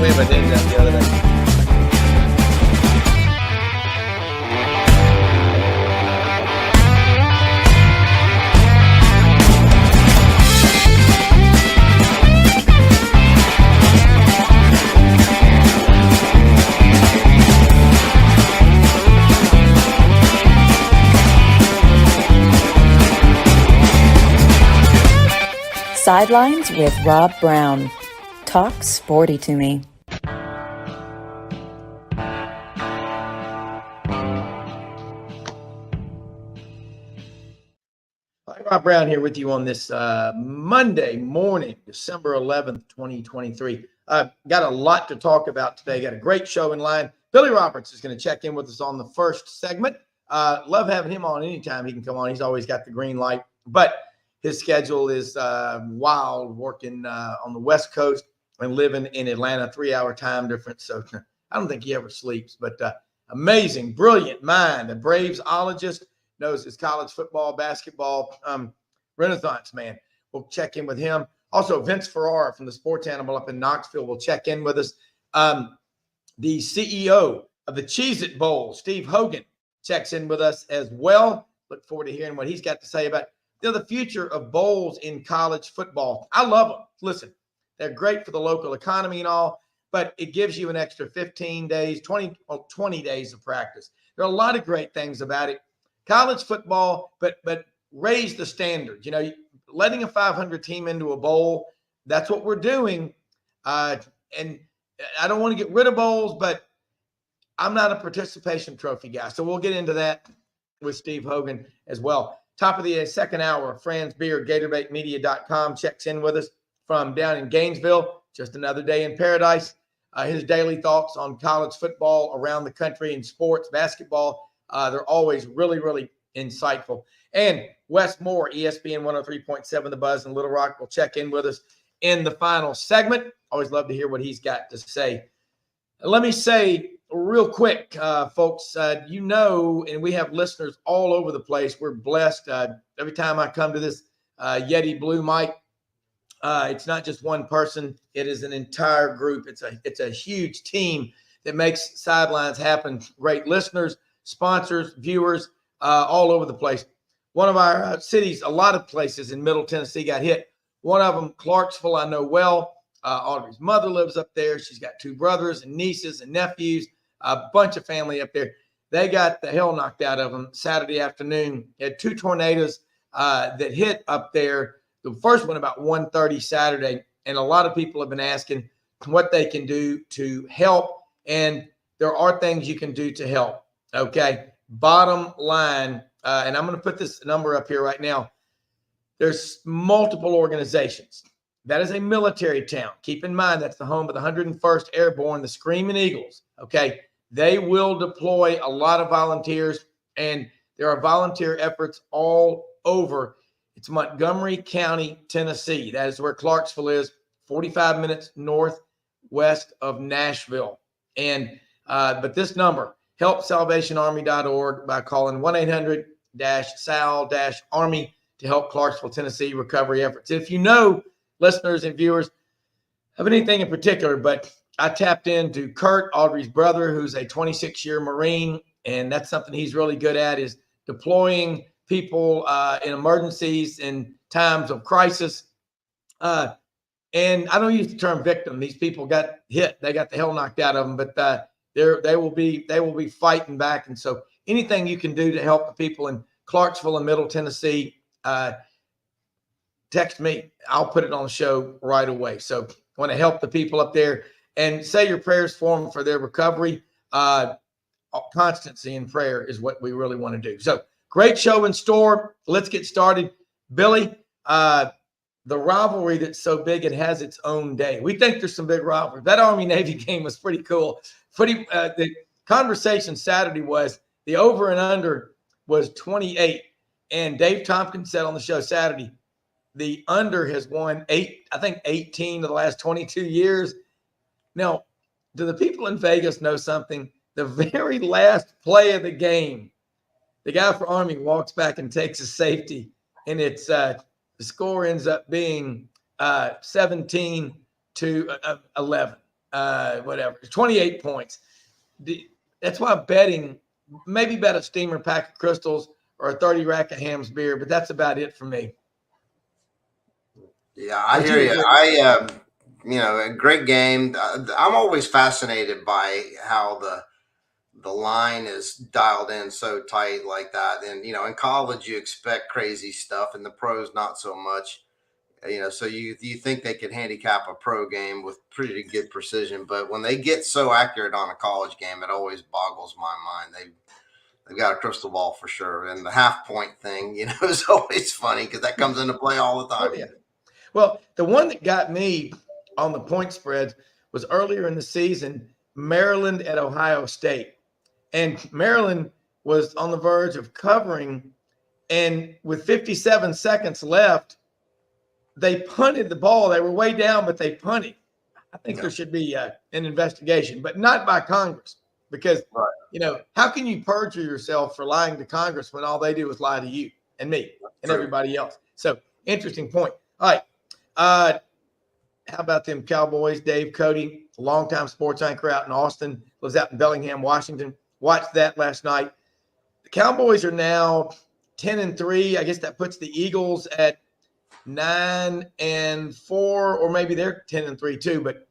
We have a hit that the other day. Sidelines with Rob Browne. Talk sporty to me. Hi, Rob Browne here with you on this Monday morning, December 11th, 2023. Got a lot to talk about today. Got a great show in line. Billy Roberts is going to check in with us on the first segment. Love having him on anytime he can come on. He's always got the green light. But his schedule is wild, working on the West Coast and living in Atlanta, 3-hour time difference. So I don't think he ever sleeps. But amazing, brilliant mind, a Braves-ologist, knows his college football, basketball renaissance, man. We'll check in with him. Also, Vince Ferrara from the Sports Animal up in Knoxville will check in with us. The CEO of the Cheez-It Bowl, Steve Hogan, checks in with us as well. Look forward to hearing what he's got to say about the future of bowls in college football. I love them. Listen, they're great for the local economy and all, but it gives you an extra 15 days, 20 days of practice. There are a lot of great things about it. College football, but raise the standards. You know, letting a 500 team into a bowl, that's what we're doing. And I don't want to get rid of bowls, but I'm not a participation trophy guy. So we'll get into that with Steve Hogan as well. Top of the second hour, Franz Beer, GatorBaitMedia.com checks in with us from down in Gainesville. Just another day in paradise. His daily thoughts on college football around the country and sports, basketball. They're always really, really insightful. And Wess Moore, ESPN 103.7 The Buzz in Little Rock, will check in with us in the final segment. Always love to hear what he's got to say. Let me say real quick, folks, you know, and we have listeners all over the place. We're blessed. Every time I come to this Yeti Blue mic, it's not just one person. It is an entire group. It's a huge team that makes Sidelines happen. Great listeners, sponsors, viewers, all over the place. One of our cities, a lot of places in Middle Tennessee got hit. One of them, Clarksville, I know well. Audrey's mother lives up there. She's got 2 brothers and nieces and nephews, a bunch of family up there. They got the hell knocked out of them Saturday afternoon. Had 2 tornadoes that hit up there. The first one about 1:30 Saturday, and a lot of people have been asking what they can do to help, and there are things you can do to help, okay? Bottom line, and I'm going to put this number up here right now. There's multiple organizations. That is a military town. Keep in mind, that's the home of the 101st Airborne, the Screaming Eagles, okay? They will deploy a lot of volunteers, and there are volunteer efforts all over. It's Montgomery County, Tennessee. That is where Clarksville is, 45 minutes northwest of Nashville. And but this number, helpsalvationarmy.org, by calling 1-800-SAL-ARMY to help Clarksville, Tennessee recovery efforts. If you know, listeners and viewers, of anything in particular, but I tapped into Kurt, Audrey's brother, who's a 26-year Marine, and that's something he's really good at, is deploying people in emergencies in times of crisis. And I don't use the term victim. These people got hit. They got the hell knocked out of them, but they will be fighting back. And so anything you can do to help the people in Clarksville and Middle Tennessee, text me. I'll put it on the show right away. So I want to help the people up there and say your prayers for them for their recovery. Constancy in prayer is what we really want to do. So great show in store. Let's get started. Billy, the rivalry that's so big, it has its own day. We think there's some big rivalry. That Army-Navy game was pretty cool. The conversation Saturday was the over and under was 28. And Dave Tompkins said on the show Saturday, the under has won 18 of the last 22 years. Now, do the people in Vegas know something? The very last play of the game, the guy for Army walks back and takes a safety, and it's the score ends up being 17-11. whatever, 28 points. That's why betting, maybe bet a steamer pack of crystals or a 30 rack of Ham's beer, but that's about it for me. Yeah, I Would hear you you. agree? A great game. I'm always fascinated by how the line is dialed in so tight like that. And, in college, you expect crazy stuff, and the pros, not so much. So you think they could handicap a pro game with pretty good precision. But when they get so accurate on a college game, it always boggles my mind. They've got a crystal ball for sure. And the half point thing, is always funny because that comes into play all the time. Oh, yeah. Well, the one that got me on the point spreads was earlier in the season, Maryland at Ohio State. And Maryland was on the verge of covering. And with 57 seconds left, they punted the ball. They were way down, but they punted. I think there should be an investigation, but not by Congress, because, how can you perjure yourself for lying to Congress when all they do is lie to you and me and everybody else? So interesting point. All right. How about them Cowboys? Dave Cody, longtime sports anchor out in Austin, lives out in Bellingham, Washington. Watched that last night. The Cowboys are now 10-3. I guess that puts the Eagles at 9-4, or maybe they're 10-3 too. But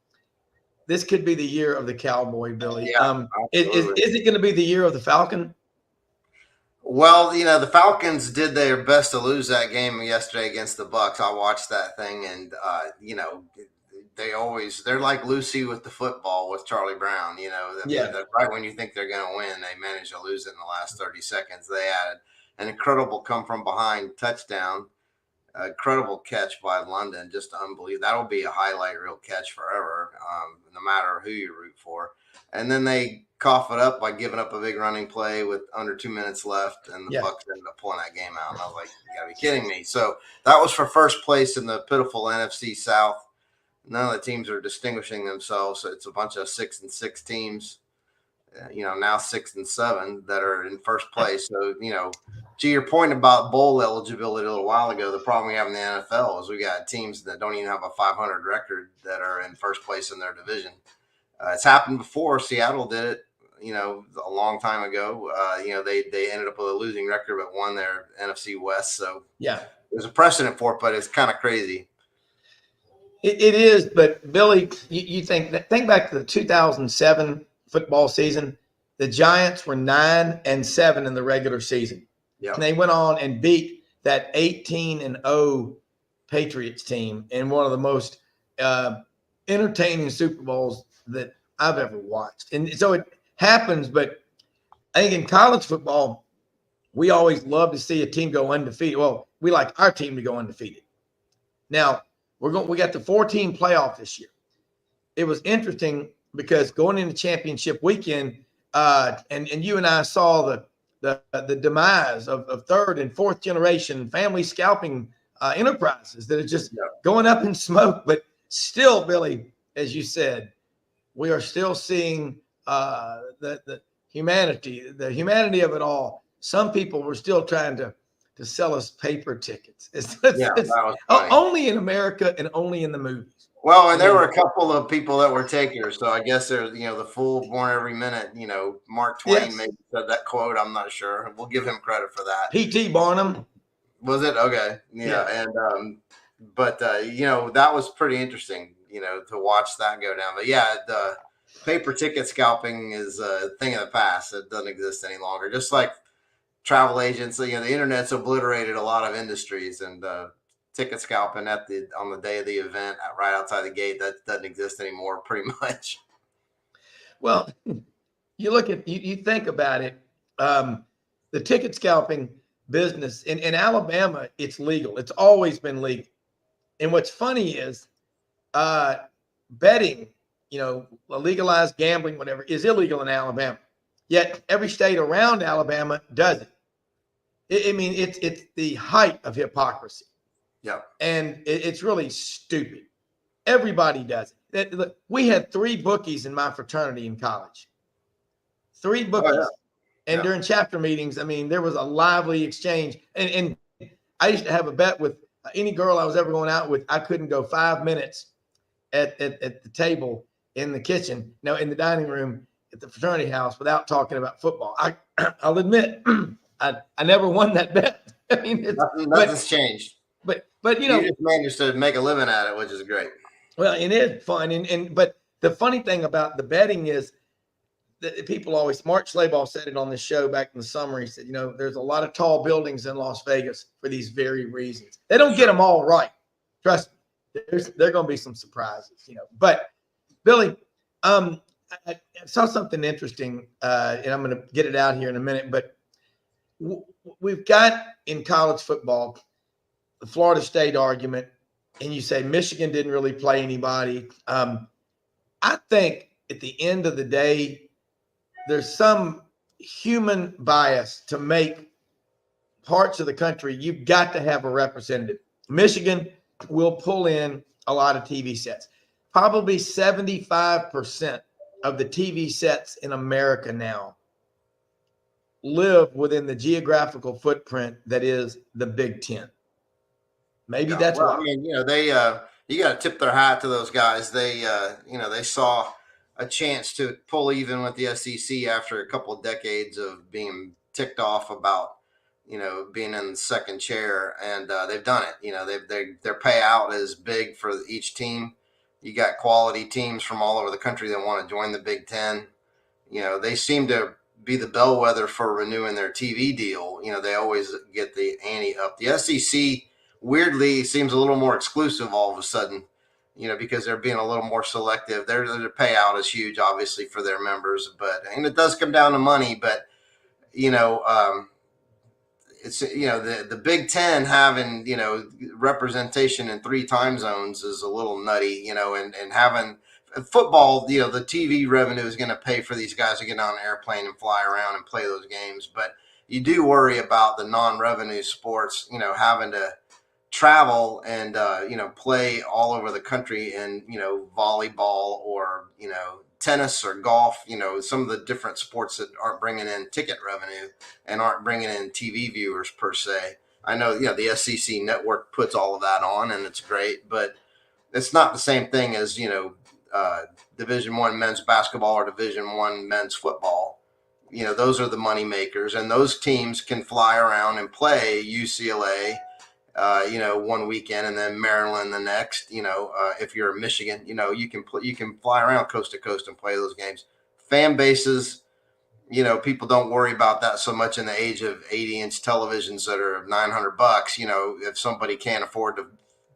this could be the year of the Cowboy, Billy. Yeah, is it going to be the year of the Falcon? Well, the Falcons did their best to lose that game yesterday against the Bucs. I watched that thing, and they're like Lucy with the football with Charlie Brown. Right when you think they're going to win, they manage to lose it in the last 30 seconds. They had an incredible come from behind touchdown, incredible catch by London, just unbelievable. That'll be a highlight reel catch forever, no matter who you root for. And then they cough it up by giving up a big running play with under 2 minutes left, and the Bucs ended up pulling that game out. And I was like, you gotta be kidding me. So that was for first place in the pitiful NFC South. None of the teams are distinguishing themselves. So it's a bunch of 6-6 teams, now 6-7 that are in first place. So, to your point about bowl eligibility a little while ago, the problem we have in the NFL is we got teams that don't even have a 500 record that are in first place in their division. It's happened before. Seattle did it, a long time ago. They ended up with a losing record but won their NFC West. So there's a precedent for it, but it's kind of crazy. It is, but Billy, you think back to the 2007 football season. The Giants were 9-7 in the regular season. Yeah. And they went on and beat that 18-0 Patriots team in one of the most entertaining Super Bowls that I've ever watched. And so it happens, but I think in college football, we always love to see a team go undefeated. Well, we like our team to go undefeated. Now, we got the 4-team playoff this year. It was interesting because going into championship weekend, and you and I saw the demise of third and fourth generation family scalping enterprises that are just going up in smoke. But still, Billy, as you said, we are still seeing the humanity of it all. Some people were still trying to sell us paper tickets. It's only in America and only in the movies. Well, and there were a couple of people that were takers. So I guess there's, the fool born every minute, Mark Twain maybe said that quote. I'm not sure. We'll give him credit for that. P.T. Barnum. Was it? Okay. Yeah. And, that was pretty interesting, to watch that go down. But the paper ticket scalping is a thing of the past. It doesn't exist any longer. Just like travel agents, the internet's obliterated a lot of industries, and ticket scalping on the day of the event right outside the gate, that doesn't exist anymore pretty much. Well, you look at you think about it, the ticket scalping business in Alabama, it's legal. It's always been legal. And what's funny is betting, legalized gambling, whatever, is illegal in Alabama. Yet every state around Alabama does it. It's the height of hypocrisy. Yeah. And it's really stupid. Everybody does it. We had 3 bookies in my fraternity in college. 3 bookies. Oh, yeah. And during chapter meetings, there was a lively exchange. And I used to have a bet with any girl I was ever going out with. I couldn't go 5 minutes at the table in the kitchen, no, in the dining room at the fraternity house without talking about football. I'll admit, I never won that bet. I mean, nothing's changed. But you just managed to make a living at it, which is great. Well, it is fun, but the funny thing about the betting is that people always. Mark Schlabach said it on the show back in the summer. He said, there's a lot of tall buildings in Las Vegas for these very reasons. They don't get them all right. Trust me, there are going to be some surprises, But Billy, I saw something interesting, and I'm going to get it out here in a minute. But we've got in college football the Florida State argument, and you say Michigan didn't really play anybody. I think at the end of the day, there's some human bias to make parts of the country. You've got to have a representative. Michigan will pull in a lot of TV sets. Probably 75% of the TV sets in America now live within the geographical footprint that is the Big Ten. Maybe that's why. I mean, they you got to tip their hat to those guys. They they saw a chance to pull even with the SEC after a couple of decades of being ticked off about being in the second chair, and they've done it. Their payout is big for each team. You got quality teams from all over the country that want to join the Big Ten. They seem to be the bellwether for renewing their TV deal. They always get the ante up. The SEC weirdly seems a little more exclusive all of a sudden, because they're being a little more selective. Their payout is huge, obviously, for their members, and it does come down to money. But it's the Big Ten having representation in 3 time zones is a little nutty, and having football, the TV revenue is going to pay for these guys to get on an airplane and fly around and play those games. But you do worry about the non-revenue sports, having to travel and play all over the country in volleyball or tennis or golf, some of the different sports that aren't bringing in ticket revenue and aren't bringing in TV viewers per se. I know the SEC network puts all of that on, and it's great, but it's not the same thing as Division I men's basketball or Division I men's football. Those are the money makers, and those teams can fly around and play UCLA one weekend and then Maryland the next. If you're in Michigan, you can fly around coast to coast and play those games. Fan bases, people don't worry about that so much in the age of 80-inch televisions that are $900. If somebody can't afford to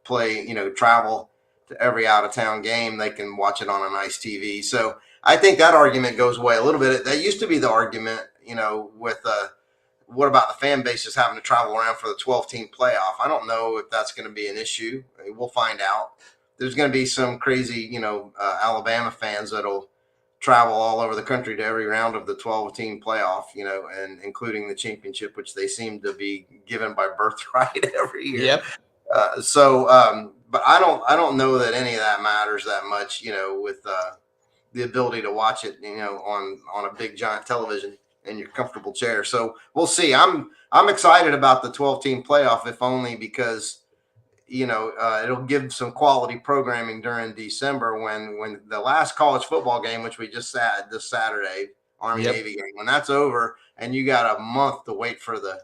play, travel to every out of town game, they can watch it on a nice TV. So I think that argument goes away a little bit. That used to be the argument, with what about the fan bases having to travel around for the 12-team playoff? I don't know if that's going to be an issue. We'll find out. There's going to be some crazy, Alabama fans that'll travel all over the country to every round of the 12-team playoff, and including the championship, which they seem to be given by birthright every year. Yep. But I don't know that any of that matters that much, with the ability to watch it, on a big giant television in your comfortable chair. So we'll see. I'm excited about the 12-team playoff, if only because, it'll give some quality programming during December when the last college football game, which we just had this Saturday, Army-Navy game, when that's over and you got a month to wait for the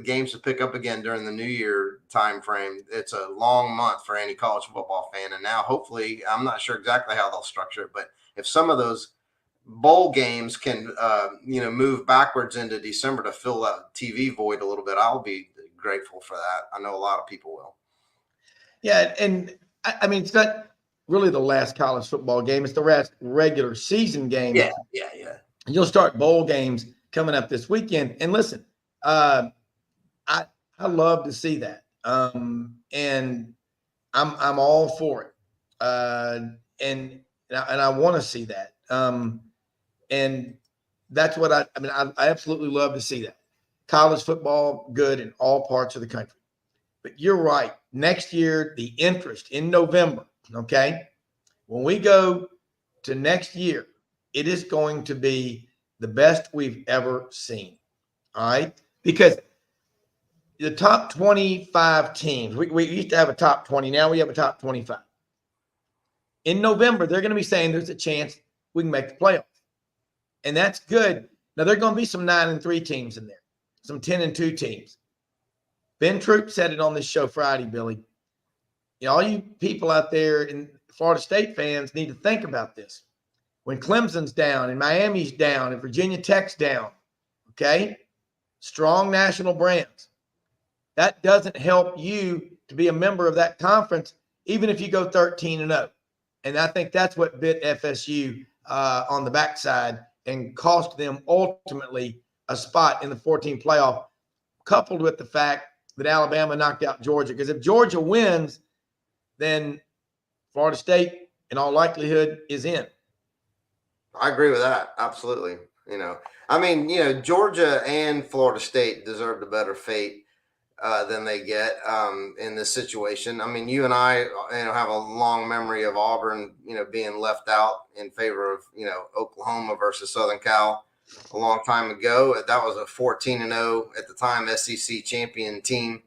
games to pick up again during the New Year time frame. It's a long month for any college football fan. And now hopefully, I'm not sure exactly how they'll structure it, but if some of those bowl games can, move backwards into December to fill that TV void a little bit, I'll be grateful for that. I know a lot of people will. Yeah. And I mean, it's not really the last college football game. It's the last regular season game. Yeah. You'll start bowl games coming up this weekend. And listen, I love to see that. And I'm all for it. And I want to see that. And that's what I absolutely love to see that. College football, good in all parts of the country. But you're right. Next year, the interest in November, okay? When we go to next year, it is going to be the best we've ever seen. All right? Because the top 25 teams, we used to have a top 20. Now we have a top 25. in November, they're going to be saying there's a chance we can make the playoffs. And that's good. Now, there are going to be some 9-3 teams in there, some 10-2 teams. Ben Troop said it on this show Friday, Billy. You know, all you people out there in Florida State fans need to think about this. When Clemson's down and Miami's down and Virginia Tech's down, okay, strong national brands, that doesn't help you to be a member of that conference, even if you go 13-0. And I think that's what bit FSU on the backside and cost them ultimately a spot in the 14 playoff, coupled with the fact that Alabama knocked out Georgia. Because if Georgia wins, then Florida State, in all likelihood, is in. I agree with that. Absolutely. You know, I mean, you know, Georgia and Florida State deserved a better fate than they get in this situation. I mean, you and I, you know, have a long memory of Auburn, you know, being left out in favor of, you know, Oklahoma versus Southern Cal a long time ago. That was a 14-0 at the time SEC champion team.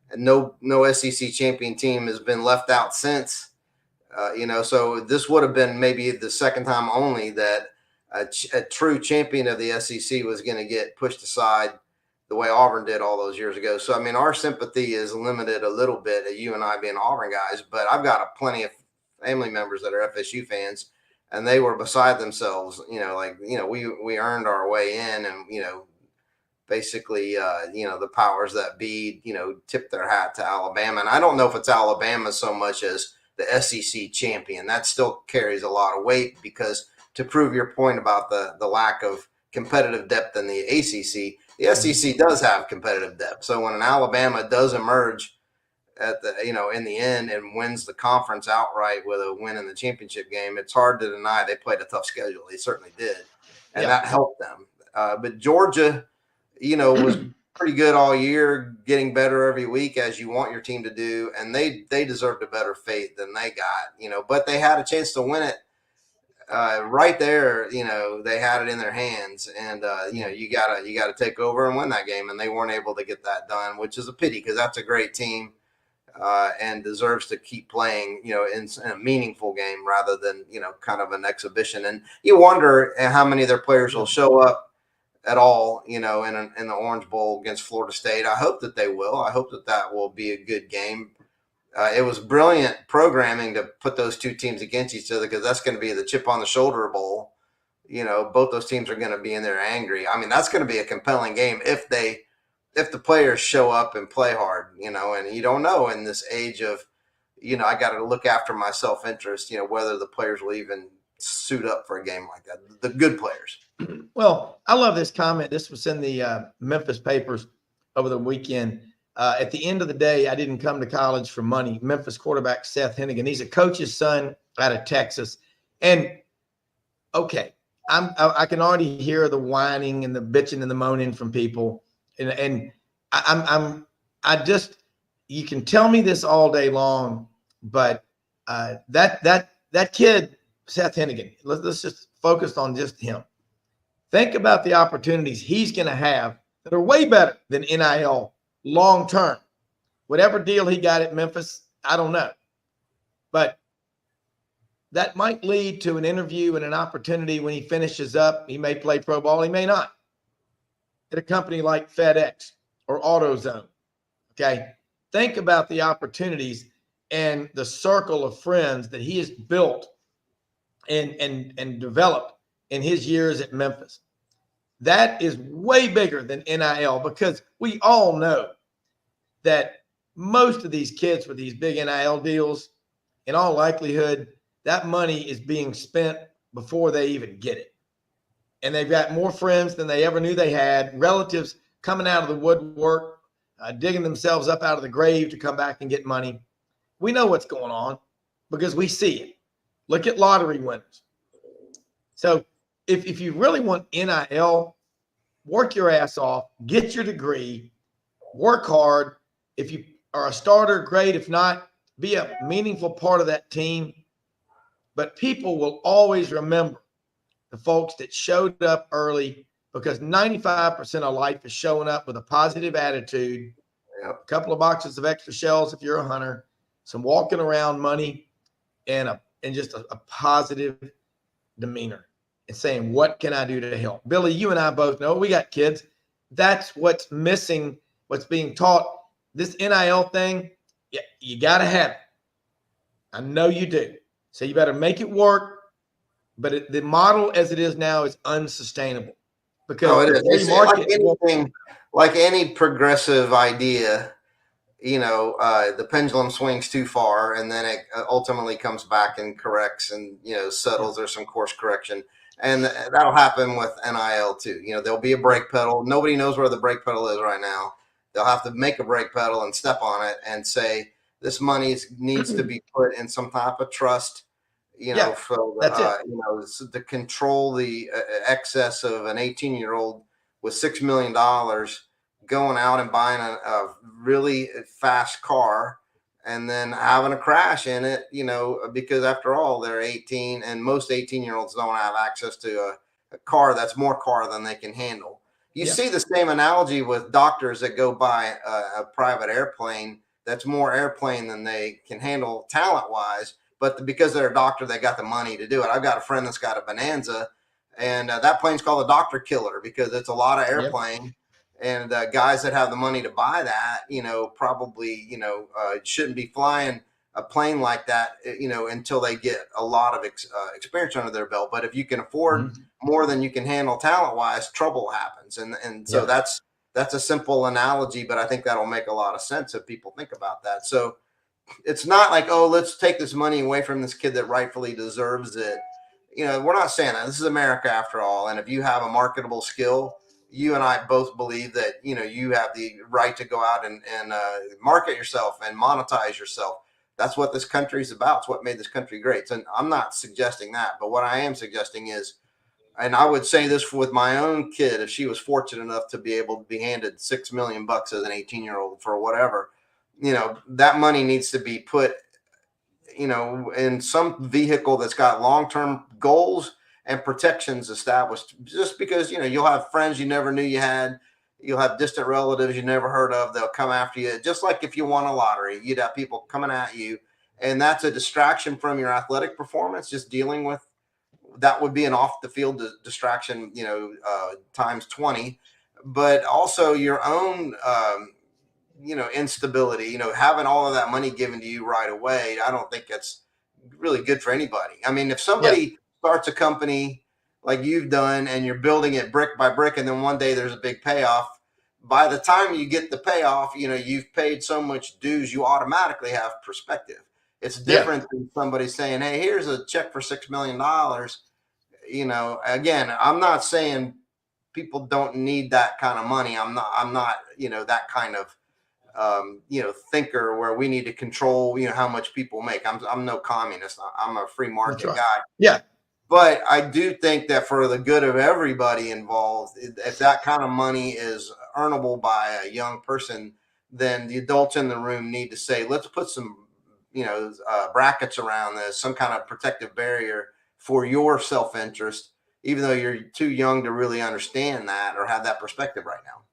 And no SEC champion team has been left out since. You know, so this would have been maybe the second time only that a true champion of the SEC was going to get pushed aside the way Auburn did all those years ago. So, I mean, our sympathy is limited a little bit at you and I being Auburn guys, but I've got plenty of family members that are FSU fans, and they were beside themselves. You know, like, you know, we earned our way in, and, you know, basically, you know, the powers that be, you know, tipped their hat to Alabama. And I don't know if it's Alabama so much as the SEC champion. That still carries a lot of weight, because to prove your point about the lack of competitive depth in the ACC, the SEC does have competitive depth. So when an Alabama does emerge at the, you know, in the end and wins the conference outright with a win in the championship game, it's hard to deny they played a tough schedule. They certainly did. And that helped them. But Georgia, you know, was pretty good all year, getting better every week, as you want your team to do. And they deserved a better fate than they got, you know, but they had a chance to win it. Right there, you know, they had it in their hands, and you know, you gotta take over and win that game, and they weren't able to get that done, which is a pity, because that's a great team and deserves to keep playing, you know, in a meaningful game rather than, you know, kind of an exhibition. And you wonder how many of their players will show up at all, you know, in the Orange Bowl against Florida State. I hope that they will. I hope that will be a good game. It was brilliant programming to put those two teams against each other, because that's going to be the chip on the shoulder bowl. You know, both those teams are going to be in there angry. I mean, that's going to be a compelling game if the players show up and play hard, you know, and you don't know in this age of, you know, I got to look after my self-interest, you know, whether the players will even suit up for a game like that, the good players. Well, I love this comment. This was in the Memphis papers over the weekend. At the end of the day, I didn't come to college for money. Memphis quarterback Seth Hennigan. He's a coach's son out of Texas. And okay, I can already hear the whining and the bitching and the moaning from people. And I just, you can tell me this all day long, but that kid, Seth Hennigan, let's just focus on just him. Think about the opportunities he's going to have that are way better than NIL long term. Whatever deal he got at Memphis, I don't know. But that might lead to an interview and an opportunity when he finishes up. He may play pro ball, he may not. At a company like FedEx or AutoZone. Okay. Think about the opportunities and the circle of friends that he has built and developed in his years at Memphis. That is way bigger than NIL, because we all know that most of these kids with these big NIL deals, in all likelihood, that money is being spent before they even get it. And they've got more friends than they ever knew they had, relatives coming out of the woodwork, digging themselves up out of the grave to come back and get money. We know what's going on because we see it. Look at lottery winners. So if you really want NIL, work your ass off, get your degree, work hard. If you are a starter, great. If not, be a meaningful part of that team. But people will always remember the folks that showed up early, because 95% of life is showing up with a positive attitude, a couple of boxes of extra shells if you're a hunter, some walking around money, and and just a positive demeanor and saying, what can I do to help? Billy, you and I both know we got kids. That's what's missing, what's being taught. This NIL thing, yeah, you got to have it. I know you do. So you better make it work. But the model as it is now is unsustainable because it is. It's like any progressive idea, the pendulum swings too far and then it ultimately comes back and corrects and, settles. There's some course correction. And that'll happen with NIL too. There'll be a brake pedal. Nobody knows where the brake pedal is right now. They'll have to make a brake pedal and step on it and say, this money needs to be put in some type of trust, to control the excess of an 18-year-old with $6 million going out and buying a really fast car and then having a crash in it, because after all, they're 18 and most 18-year-olds don't have access to a car that's more car than they can handle. You see the same analogy with doctors that go buy a private airplane that's more airplane than they can handle talent-wise, but because they're a doctor, they got the money to do it. I've got a friend that's got a Bonanza, and that plane's called a doctor killer because it's a lot of airplane. And guys that have the money to buy that, probably, shouldn't be flying a plane like that, until they get a lot of experience under their belt. But if you can afford more than you can handle talent-wise, trouble happens. And so that's a simple analogy, but I think that'll make a lot of sense if people think about that. So it's not like, oh, let's take this money away from this kid that rightfully deserves it. We're not saying that. This is America after all. And if you have a marketable skill, you and I both believe that, you have the right to go out and market yourself and monetize yourself. That's what this country is about. It's what made this country great. And I'm not suggesting that, but what I am suggesting is, and I would say this with my own kid, if she was fortunate enough to be able to be handed $6 million as an 18-year-old for whatever, that money needs to be put, in some vehicle that's got long-term goals and protections established, just because, you'll have friends you never knew you had. You'll have distant relatives you never heard of. They'll come after you. Just like if you won a lottery, you'd have people coming at you. And that's a distraction from your athletic performance. Just dealing with that would be an off the field distraction, times 20, but also your own, instability, having all of that money given to you right away. I don't think that's really good for anybody. I mean, if somebody starts a company like you've done and you're building it brick by brick, and then one day there's a big payoff, by the time you get the payoff, you've paid so much dues, you automatically have perspective. It's different than somebody saying, hey, here's a check for $6 million. Again, I'm not saying people don't need that kind of money. I'm not, that kind of, thinker where we need to control, how much people make. I'm no communist. I'm a free market guy. Yeah. But I do think that for the good of everybody involved, if that kind of money is earnable by a young person, then the adults in the room need to say, let's put some, brackets around this, some kind of protective barrier for your self-interest, even though you're too young to really understand that or have that perspective right now.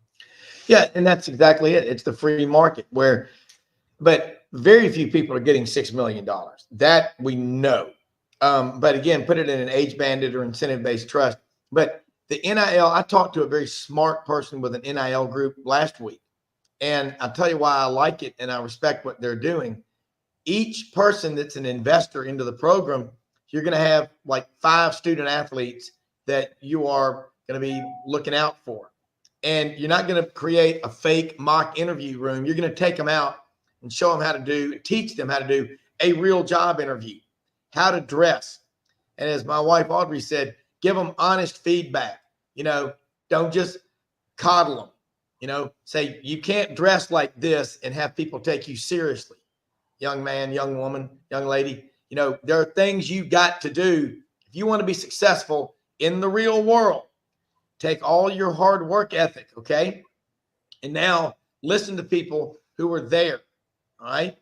Yeah, and that's exactly it. It's the free market but very few people are getting $6 million. That we know. But again, put it in an age-banded or incentive-based trust. But the NIL, I talked to a very smart person with an NIL group last week. And I'll tell you why I like it and I respect what they're doing. Each person that's an investor into the program, you're going to have like 5 student athletes that you are going to be looking out for. And you're not going to create a fake mock interview room. You're going to take them out and show them how to teach them how to do a real job interview, how to dress. And as my wife Audrey said, give them honest feedback. Don't just coddle them. Say you can't dress like this and have people take you seriously. Young man, young woman, young lady, there are things you got to do if you want to be successful in the real world. Take all your hard work ethic, okay? And now listen to people who are there, all right?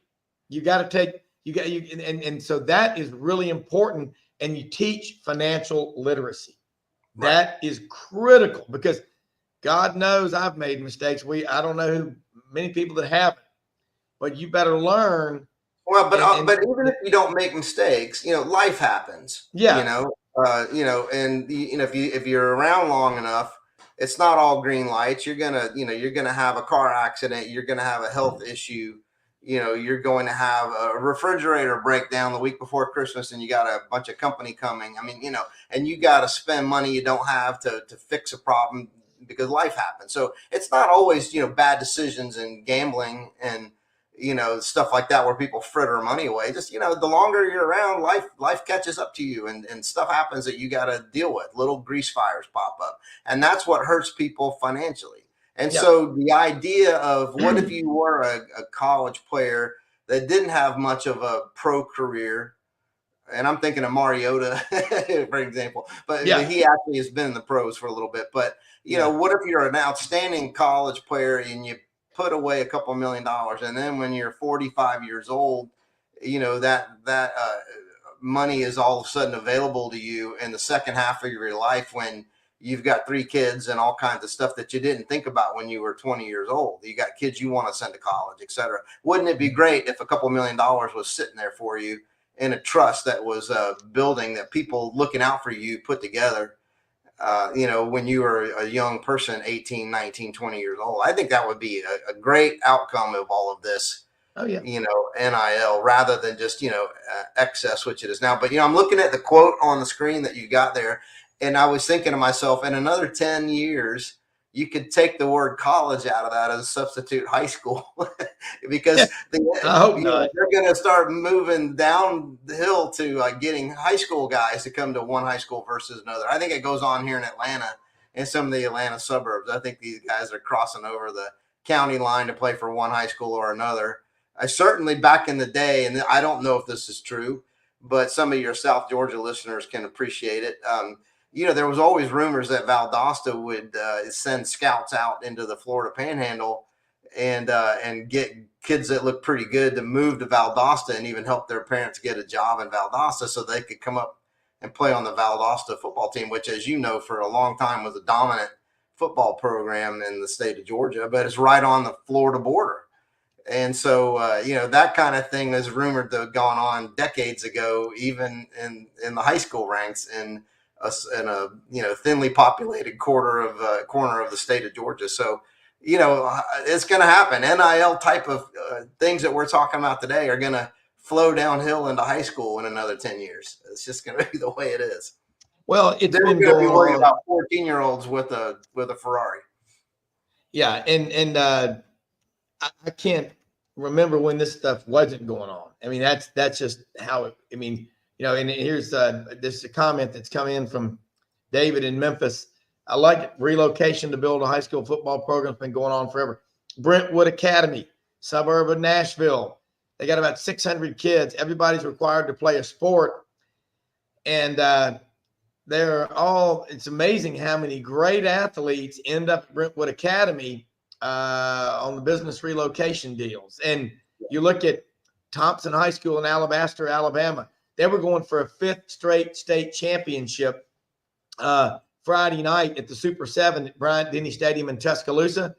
And so that is really important. And you teach financial literacy. Right. That is critical because God knows I've made mistakes. I don't know many people that haven't, but you better learn Well, but And even if you don't make mistakes, life happens. yeah, If you're around long enough, it's not all green lights. You're gonna have a car accident. You're gonna have a health issue. You're going to have a refrigerator breakdown the week before Christmas, and you got a bunch of company coming. I mean, and you got to spend money you don't have to fix a problem because life happens. So it's not always bad decisions and gambling and stuff like that where people fritter money away. Just the longer you're around, life catches up to you, and stuff happens that you got to deal with. Little grease fires pop up, and that's what hurts people financially. And yeah, so the idea of what if you were a college player that didn't have much of a pro career, and I'm thinking of Mariota, for example, but yeah, he actually has been in the pros for a little bit. But what if you're an outstanding college player and you put away a couple $1 million, and then when you're 45 years old, that money is all of a sudden available to you in the second half of your life when you've got 3 kids and all kinds of stuff that you didn't think about when you were 20 years old. You got kids you want to send to college, et cetera. Wouldn't it be great if a couple $1 million was sitting there for you in a trust that was building that people looking out for you put together, when you were a young person, 18, 19, 20 years old? I think that would be a great outcome of all of this. oh yeah, NIL rather than just, excess, which it is now. But, I'm looking at the quote on the screen that you got there. And I was thinking to myself, in another 10 years, you could take the word college out of that and substitute high school because I hope not. they're going to start moving down the hill to getting high school guys to come to one high school versus another. I think it goes on here in Atlanta and some of the Atlanta suburbs. I think these guys are crossing over the county line to play for one high school or another. I certainly back in the day, and I don't know if this is true, but some of your South Georgia listeners can appreciate it. There was always rumors that Valdosta would send scouts out into the Florida Panhandle and get kids that look pretty good to move to Valdosta and even help their parents get a job in Valdosta so they could come up and play on the Valdosta football team, which, as you know, for a long time was a dominant football program in the state of Georgia, but it's right on the Florida border. And so, that kind of thing is rumored to have gone on decades ago, even in the high school ranks in a thinly populated corner of the state of Georgia. So, it's going to happen. NIL type of things that we're talking about today are going to flow downhill into high school in another 10 years. It's just going to be the way it is. Well, it's They're been going to be going worried on. about 14-year-olds with a Ferrari. Yeah, and I can't remember when this stuff wasn't going on. I mean, that's just how it. I mean, and here's this is a comment that's come in from David in Memphis. I like it. Relocation to build a high school football program has been going on forever. Brentwood Academy, suburb of Nashville. They got about 600 kids. Everybody's required to play a sport. And it's amazing how many great athletes end up at Brentwood Academy on the business relocation deals. And you look at Thompson High School in Alabaster, Alabama. They were going for a 5th straight state championship Friday night at the Super 7 at Bryant-Denny Stadium in Tuscaloosa.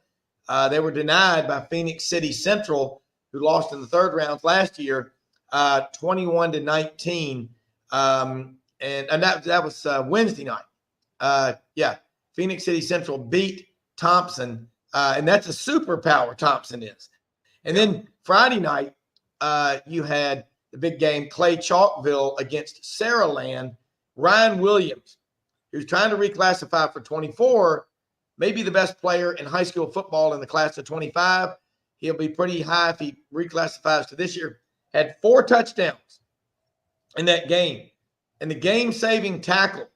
They were denied by Phoenix City Central, who lost in the 3rd rounds last year, 21-19. And that was Wednesday night. Phoenix City Central beat Thompson, and that's a superpower Thompson is. And then Friday night, you had the big game, Clay Chalkville against Saraland. Ryan Williams, who's trying to reclassify for 24, maybe the best player in high school football in the class of 25. He'll be pretty high if he reclassifies to this year. Had 4 touchdowns in that game. And the game-saving tackle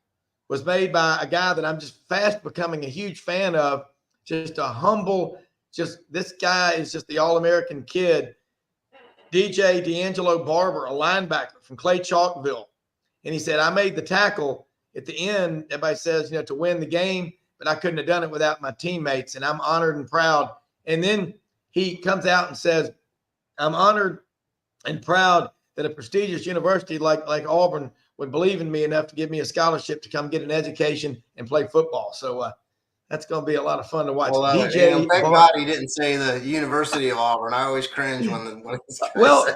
was made by a guy that I'm just fast becoming a huge fan of, just a humble, this guy is just the All-American kid, DJ D'Angelo Barber, a linebacker from Clay Chalkville. And he said, I made the tackle at the end. Everybody says, to win the game, but I couldn't have done it without my teammates, and I'm honored and proud. And then he comes out and says, I'm honored and proud that a prestigious university like Auburn would believe in me enough to give me a scholarship to come get an education and play football. So that's going to be a lot of fun to watch. Well, DJ, thank God he didn't say the University of Auburn. I always cringe when well, says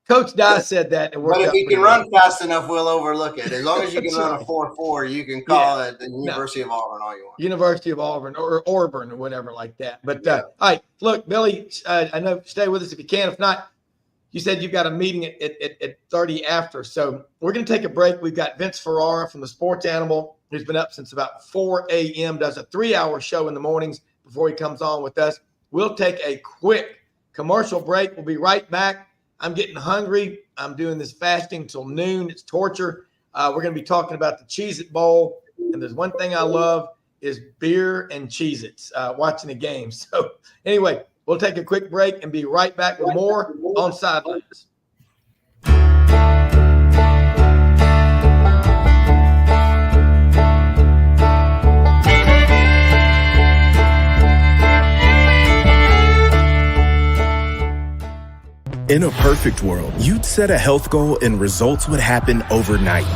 Coach Dye said that. But if you can run fast enough, we'll overlook it. As long as you can run a 4.4, you can call it the University of Auburn all you want. University of Auburn or Auburn or whatever like that. But all right, look, Billy, I know, stay with us if you can. If not, you said you've got a meeting at 30 after. So we're going to take a break. We've got Vince Ferrara from the Sports Animal, who's been up since about 4 a.m., does a 3-hour show in the mornings before he comes on with us. We'll take a quick commercial break. We'll be right back. I'm getting hungry. I'm doing this fasting till noon. It's torture. We're going to be talking about the Cheez-It Bowl. And there's one thing I love is beer and Cheez-Its, watching a game. So anyway, we'll take a quick break and be right back with more on Sidelines. In a perfect world, you'd set a health goal and results would happen overnight.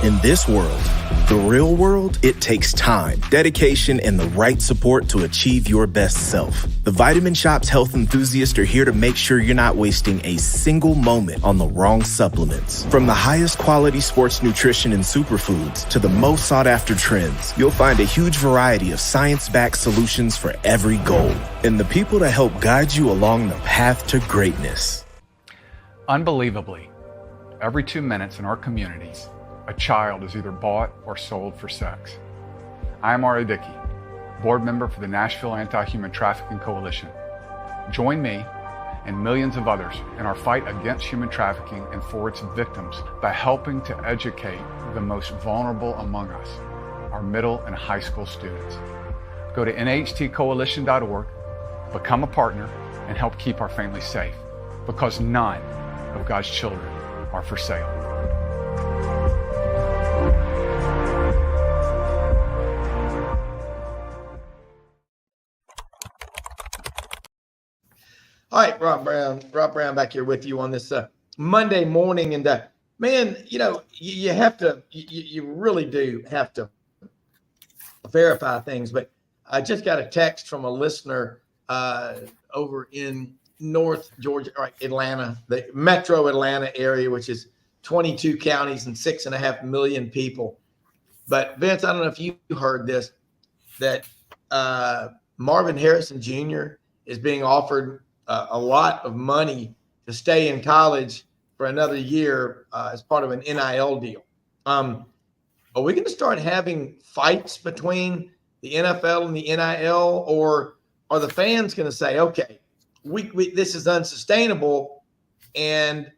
In this world, the real world, it takes time, dedication, and the right support to achieve your best self. The Vitamin Shop's health enthusiasts are here to make sure you're not wasting a single moment on the wrong supplements. From the highest quality sports nutrition and superfoods to the most sought after trends, you'll find a huge variety of science-backed solutions for every goal. And the people to help guide you along the path to greatness. Unbelievably, every 2 minutes in our communities, a child is either bought or sold for sex. I am R.A. Dickey, board member for the Nashville Anti-Human Trafficking Coalition. Join me and millions of others in our fight against human trafficking and for its victims by helping to educate the most vulnerable among us, our middle and high school students. Go to nhtcoalition.org, become a partner, and help keep our families safe, because none of God's children are for sale. All right, Rob Browne back here with you on this Monday morning. And man, you know, you have to, you really do have to verify things. But I just got a text from a listener over in North Georgia, right, Atlanta, the metro Atlanta area, which is 22 counties and 6.5 million people. But Vince, I don't know if you heard this, that Marvin Harrison Jr. is being offered a lot of money to stay in college for another year as part of an NIL deal. Are we going to start having fights between the NFL and the NIL, or are the fans going to say, okay, we this is unsustainable, and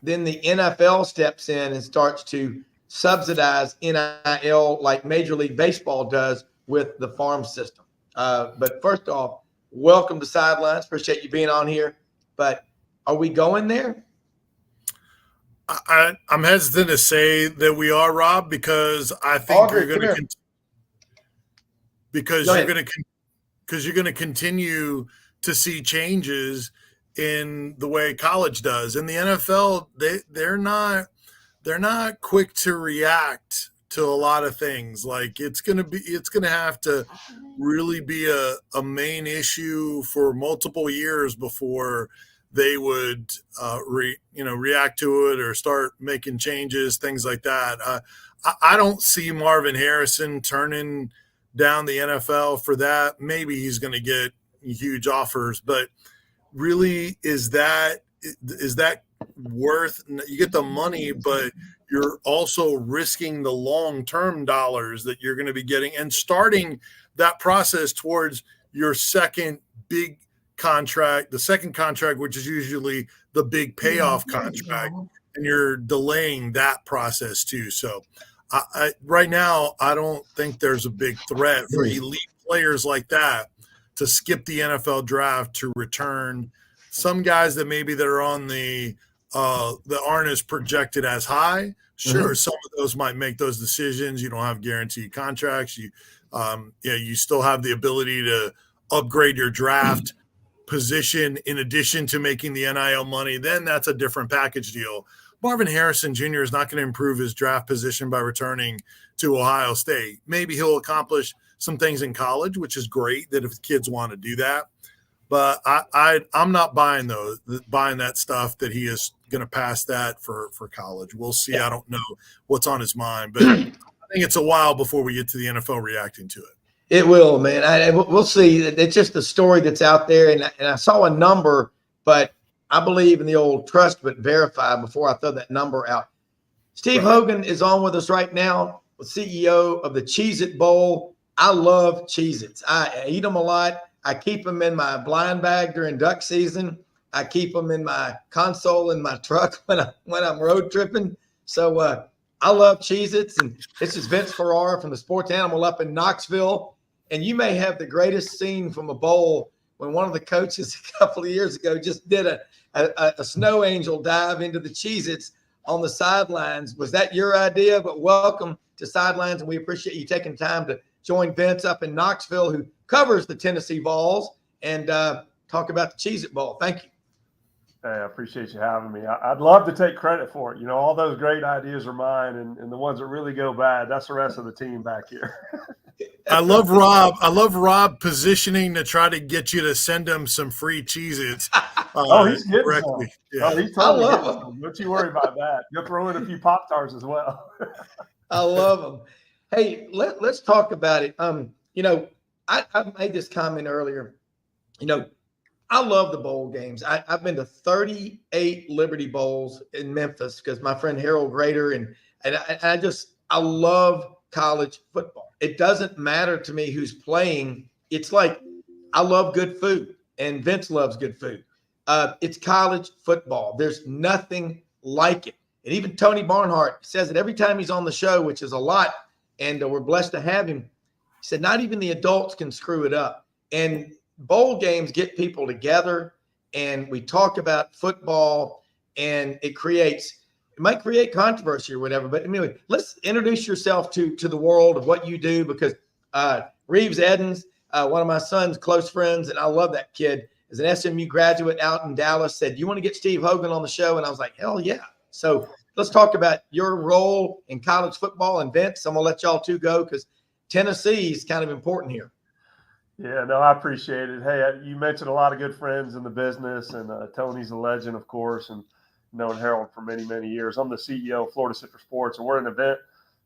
then the NFL steps in and starts to subsidize NIL like Major League Baseball does with the farm system? But first off, welcome to Sidelines. Appreciate you being on here. But are we going there? I'm hesitant to say that we are, Rob, because I think you're going to continue to see changes in the way college does. In the NFL, they're not quick to react to a lot of things. Like it's going to have to really be a main issue for multiple years before they would react to it or start making changes, things like that. I don't see Marvin Harrison turning down the NFL for that. Maybe he's going to get huge offers, but really, is that worth? You get the money, but you're also risking the long-term dollars that you're going to be getting and starting that process towards your second big contract, the second contract, which is usually the big payoff contract, and you're delaying that process too. So right now, I don't think there's a big threat for elite players like that to skip the NFL draft to return. Some guys that are on that aren't as projected as high. Sure, some of those might make those decisions. You don't have guaranteed contracts. You still have the ability to upgrade your draft position in addition to making the NIL money. Then that's a different package deal. Marvin Harrison Jr. is not going to improve his draft position by returning to Ohio State. Maybe he'll accomplish some things in college, which is great that if kids want to do that. But I'm not buying that stuff that he is going to pass that for college. We'll see. I don't know what's on his mind, but I think it's a while before we get to the NFL reacting to it. It will, man. We'll see. It's just the story that's out there. And I saw a number, but I believe in the old trust but verify before I throw that number out. Steve Hogan is on with us right now, the CEO of the Cheez-It Bowl. I love Cheez-Its. I eat them a lot. I keep them in my blind bag during duck season. I keep them in my console in my truck when I'm road tripping. So I love Cheez-Its. And this is Vince Ferrara from the Sports Animal up in Knoxville. And you may have the greatest scene from a bowl when one of the coaches a couple of years ago just did a snow angel dive into the Cheez-Its on the sidelines. Was that your idea? But welcome to Sidelines, and we appreciate you taking time to join Vince up in Knoxville, who covers the Tennessee Vols, and talk about the Cheez-It Bowl. Thank you. Hey, I appreciate you having me. I'd love to take credit for it. You know, all those great ideas are mine, and the ones that really go bad, that's the rest of the team back here. I love Rob positioning to try to get you to send him some free Cheez-Its. He's getting some. Yeah. Oh, he's totally getting some. Don't you worry about that. You'll throw in a few Pop-Tarts as well. I love them. Hey, let's talk about it. You know, I made this comment earlier. You know, I love the bowl games. I've been to 38 Liberty Bowls in Memphis because my friend Harold Grader, and I love college football. It doesn't matter to me who's playing. It's like I love good food, and Vince loves good food. It's college football. There's nothing like it. And even Tony Barnhart says it every time he's on the show, which is a lot, and we're blessed to have him. He said not even the adults can screw it up. And bowl games get people together, and we talk about football, and it might create controversy or whatever. But anyway, let's introduce yourself to the world of what you do, because Reeves Edens, one of my son's close friends, and I love that kid, is an SMU graduate out in Dallas, said, you want to get Steve Hogan on the show? And I was like, hell yeah. So let's talk about your role in college football. And Vince, I'm going to let y'all two go because Tennessee is kind of important here. Yeah, no, I appreciate it. Hey, you mentioned a lot of good friends in the business, and Tony's a legend, of course, and known Harold for many, many years. I'm the CEO of Florida Citrus Sports, and we're an event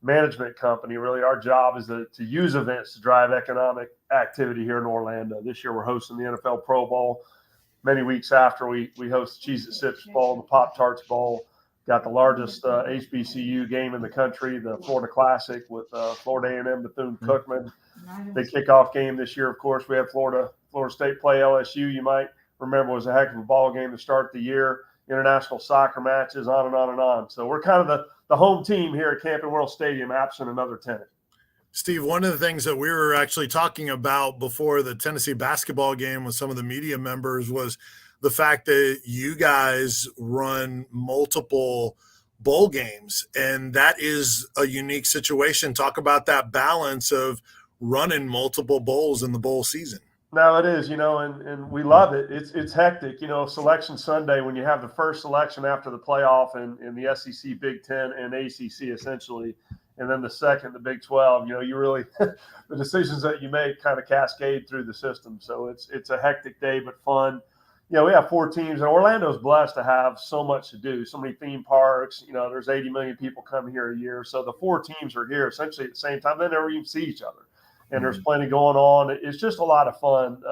management company. Really, our job is to use events to drive economic activity here in Orlando. This year, we're hosting the NFL Pro Bowl. Many weeks after, we host the Cheez-It Citrus Bowl and the Pop-Tarts Bowl. Got the largest HBCU game in the country, the Florida Classic with Florida A&M, Bethune-Cookman. Big kickoff game this year, of course. We had Florida State play LSU. You might remember it was a heck of a ball game to start the year. International soccer matches, on and on and on. So we're kind of the home team here at Camping World Stadium, absent another tenant. Steve, one of the things that we were actually talking about before the Tennessee basketball game with some of the media members was the fact that you guys run multiple bowl games, and that is a unique situation. Talk about that balance of running multiple bowls in the bowl season. No, it is, and we love it. It's hectic, Selection Sunday when you have the first selection after the playoff in the SEC, Big Ten, and ACC essentially, and then the second, the Big 12. You really the decisions that you make kind of cascade through the system. So it's a hectic day, but fun. We have 4 teams, and Orlando's blessed to have so much to do, so many theme parks. There's 80 million people come here a year. So the 4 teams are here essentially at the same time. They never even see each other. And there's plenty going on. It's just a lot of fun.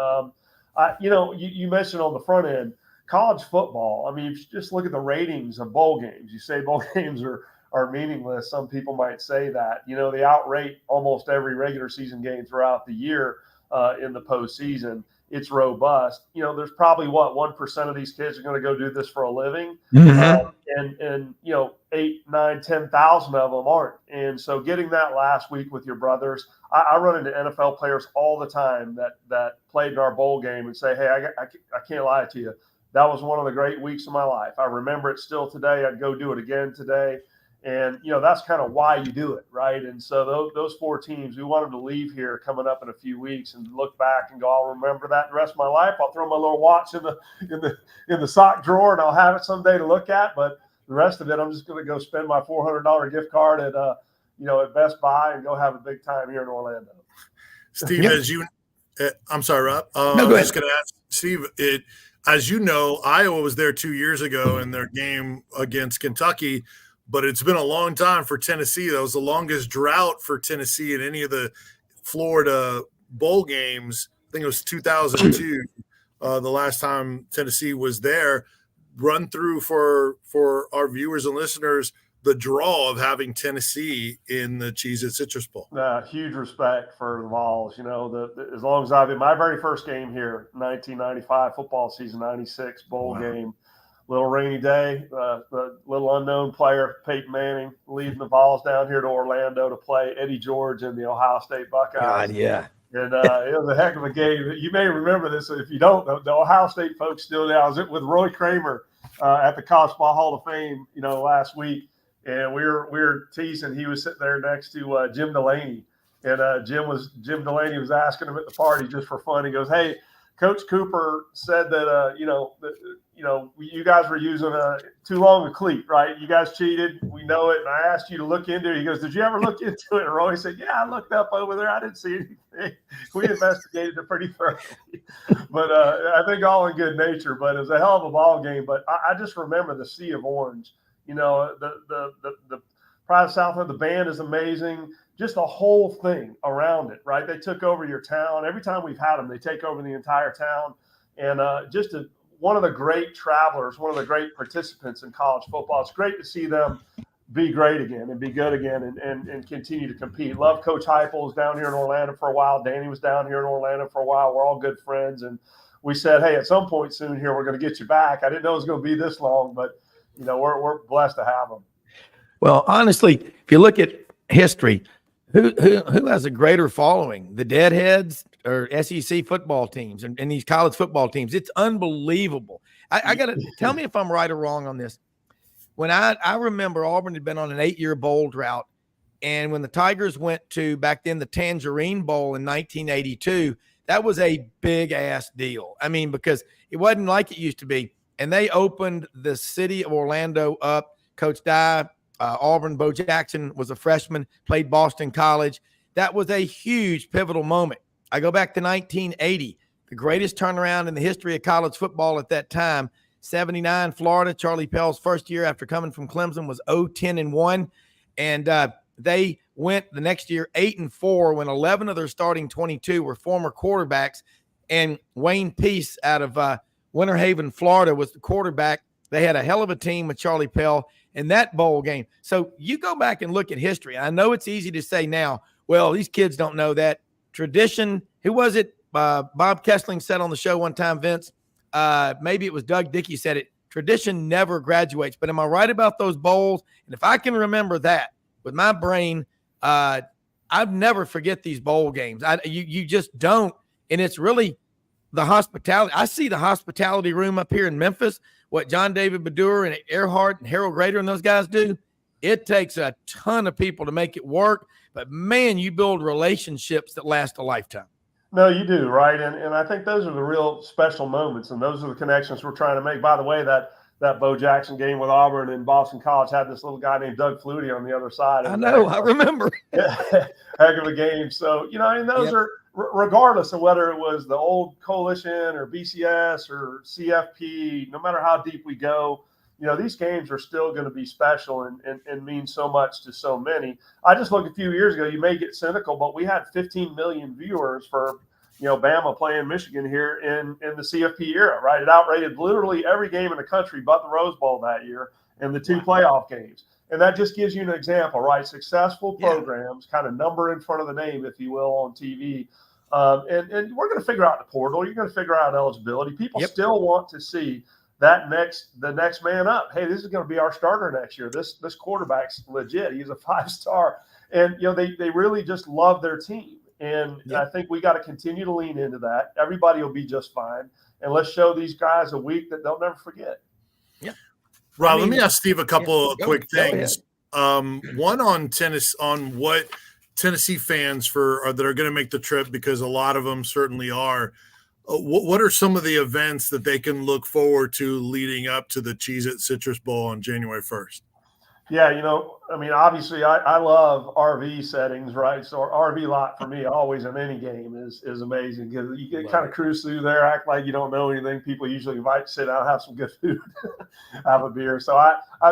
You mentioned on the front end, college football. I mean, if you just look at the ratings of bowl games, you say bowl games are meaningless. Some people might say that. They outrate almost every regular season game throughout the year in the postseason. It's robust. There's probably 1% of these kids are going to go do this for a living. Mm-hmm. And 8, 9, 10,000 of them aren't. And so getting that last week with your brothers, I run into NFL players all the time that played in our bowl game and say, hey, I can't lie to you. That was one of the great weeks of my life. I remember it still today. I'd go do it again today. And, that's kind of why you do it, right? And so those 4 teams, we want them to leave here coming up in a few weeks and look back and go, I'll remember that the rest of my life. I'll throw my little watch in the sock drawer, and I'll have it someday to look at. But the rest of it, I'm just going to go spend my $400 gift card at Best Buy and go have a big time here in Orlando. Steve, I'm sorry, Rob. No, I go was ahead. just going to ask Steve. As you know, Iowa was there 2 years ago in their game against Kentucky, but it's been a long time for Tennessee. That was the longest drought for Tennessee in any of the Florida bowl games. I think it was 2002, the last time Tennessee was there. Run through for our viewers and listeners the draw of having Tennessee in the Cheez-It Citrus Bowl. Huge respect for the Vols. You know, as long as I've been, my very first game here, 1995 football season, 96 bowl game, little rainy day, the little unknown player, Peyton Manning, leading the Vols down here to Orlando to play Eddie George and the Ohio State Buckeyes. God, yeah. And it was a heck of a game. You may remember this. If you don't, the Ohio State folks still know. I was with Roy Kramer at the College Football Hall of Fame, last week. And we were teasing. He was sitting there next to Jim Delaney, and Jim Delaney was asking him at the party just for fun. He goes, "Hey, Coach Cooper said that you guys were using too long a cleat, right? You guys cheated. We know it. And I asked you to look into it." He goes, "Did you ever look into it?" And Roy said, "Yeah, I looked up over there. I didn't see anything. We investigated it pretty thoroughly." But I think all in good nature. But it was a hell of a ball game. But I just remember the sea of orange. The Pride of Southland, the band is amazing. Just the whole thing around it, right? They took over your town. Every time we've had them, they take over the entire town. And one of the great travelers, one of the great participants in college football. It's great to see them be great again and be good again and continue to compete. Love Coach Heupel was down here in Orlando for a while. Danny was down here in Orlando for a while. We're all good friends. And we said, hey, at some point soon here, we're going to get you back. I didn't know it was going to be this long, but we're blessed to have them. Well, honestly, if you look at history, who has a greater following, the Deadheads or SEC football teams and these college football teams? It's unbelievable. I got to tell me if I'm right or wrong on this. When I remember Auburn had been on an 8-year bowl drought, and when the Tigers went to back then the Tangerine Bowl in 1982, that was a big ass deal. I mean, because it wasn't like it used to be. And they opened the city of Orlando up. Coach Dye, Auburn, Bo Jackson was a freshman, played Boston College. That was a huge pivotal moment. I go back to 1980, the greatest turnaround in the history of college football at that time. 79 Florida, Charlie Pell's first year after coming from Clemson was 0-10-1. And they went the next year 8-4 when 11 of their starting 22 were former quarterbacks. And Wayne Peace out of Winter Haven, Florida was the quarterback. They had a hell of a team with Charlie Pell in that bowl game. So you go back and look at history. I know it's easy to say now, well, these kids don't know that. Tradition, who was it? Bob Kessling said on the show one time, Vince, maybe it was Doug Dickey said it, tradition never graduates. But am I right about those bowls? And if I can remember that with my brain, I'd never forget these bowl games. You just don't. And it's really the hospitality. I see the hospitality room up here in Memphis, what John David Bedour and Earhart and Harold Grader and those guys do. It takes a ton of people to make it work. But, man, you build relationships that last a lifetime. No, you do, right? And I think those are the real special moments, and those are the connections we're trying to make. By the way, that Bo Jackson game with Auburn and Boston College had this little guy named Doug Flutie on the other side. I know. I remember. Heck of a game. So, and those are – regardless of whether it was the old coalition or BCS or CFP, no matter how deep we go, these games are still going to be special and mean so much to so many. I just looked a few years ago, you may get cynical, but we had 15 million viewers for, Bama playing Michigan here in the CFP era, right? It outrated literally every game in the country but the Rose Bowl that year and the 2 playoff games. And that just gives you an example, right? Successful programs, kind of number in front of the name, if you will, on TV. And we're going to figure out the portal. You're going to figure out eligibility. People still want to see the next man up. Hey, this is going to be our starter next year. This quarterback's legit. He's a 5-star. And, they really just love their team. And I think we got to continue to lean into that. Everybody will be just fine. And let's show these guys a week that they'll never forget. Yeah. Rob, let me ask Steve a couple of quick things. One on tennis, on what Tennessee fans that are going to make the trip, because a lot of them certainly are. What are some of the events that they can look forward to leading up to the Cheez-It Citrus Bowl on January 1st? Yeah, I mean, obviously, I love RV settings, right? So RV lot for me, always in any game is amazing because you get kind of cruise through there, act like you don't know anything. People usually invite you to sit down, have some good food, have a beer. So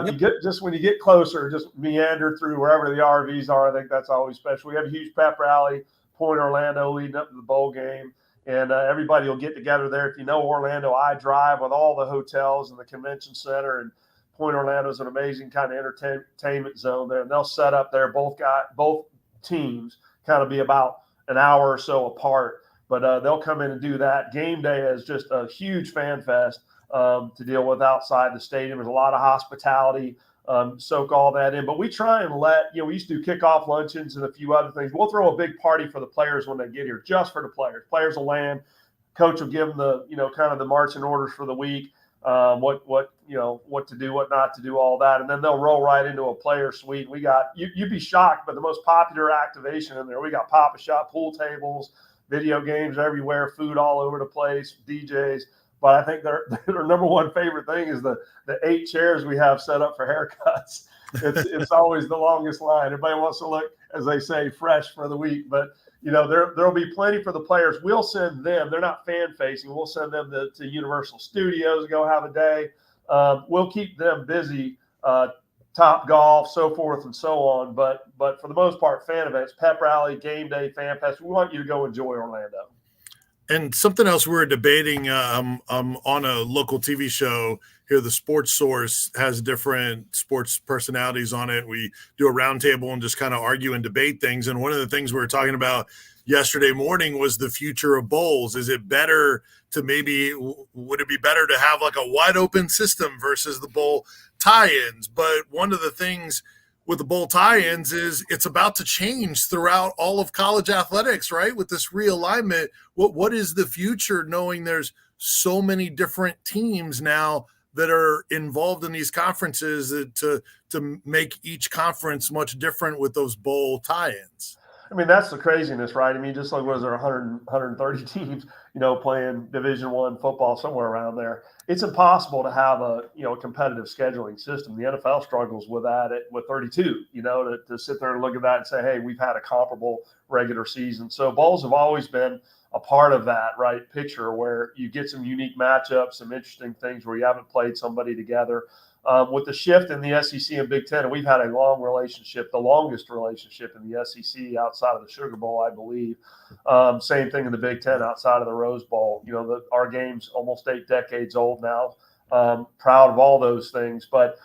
you get just when you get closer, just meander through wherever the RVs are. I think that's always special. We have a huge pep rally, Point Orlando, leading up to the bowl game. And everybody will get together there. If you know Orlando, I drive with all the hotels and the convention center, and Point Orlando is an amazing kind of entertainment zone there. And they'll set up there. Both teams kind of be about an hour or so apart, but they'll come in and do that. Game day is just a huge fan fest to deal with outside the stadium. There's a lot of hospitality. Soak all that in. But we try and we used to do kickoff luncheons and a few other things. We'll throw a big party for the players when they get here, just for the players. Players will land. Coach will give them the, kind of the marching orders for the week, what to do, what not to do, all that. And then they'll roll right into a player suite. We got, you'd be shocked, but the most popular activation in there, we got Pop-A-Shot, pool tables, video games everywhere, food all over the place, DJs. But I think their number one favorite thing is the 8 chairs we have set up for haircuts. It's always the longest line. Everybody wants to look, as they say, fresh for the week. But there'll be plenty for the players. We'll send them. They're not fan facing. We'll send them to Universal Studios to go have a day. We'll keep them busy. Top Golf, so forth and so on. But for the most part, fan events, pep rally, game day, fan fest. We want you to go enjoy Orlando. And something else we were debating on a local TV show here, the Sports Source has different sports personalities on it. We do a roundtable and just kind of argue and debate things. And one of the things we were talking about yesterday morning was the future of bowls. Is it better to would it be better to have like a wide open system versus the bowl tie-ins? But one of the things with the bowl tie-ins is it's about to change throughout all of college athletics, right? With this realignment, what is the future, knowing there's so many different teams now that are involved in these conferences to make each conference much different with those bowl tie-ins? I mean, that's the craziness, right? I mean, just like, what is there, 130 teams, playing Division I football, somewhere around there. It's impossible to have a competitive scheduling system. The NFL struggles with that with 32, to sit there and look at that and say, hey, we've had a comparable regular season. So bowls have always been a part of that, right, picture where you get some unique matchups, some interesting things where you haven't played somebody together. With the shift in the SEC and Big Ten, and we've had a long relationship, the longest relationship in the SEC outside of the Sugar Bowl, I believe. Same thing in the Big Ten outside of the Rose Bowl. Our game's almost 8 decades old now. Proud of all those things. But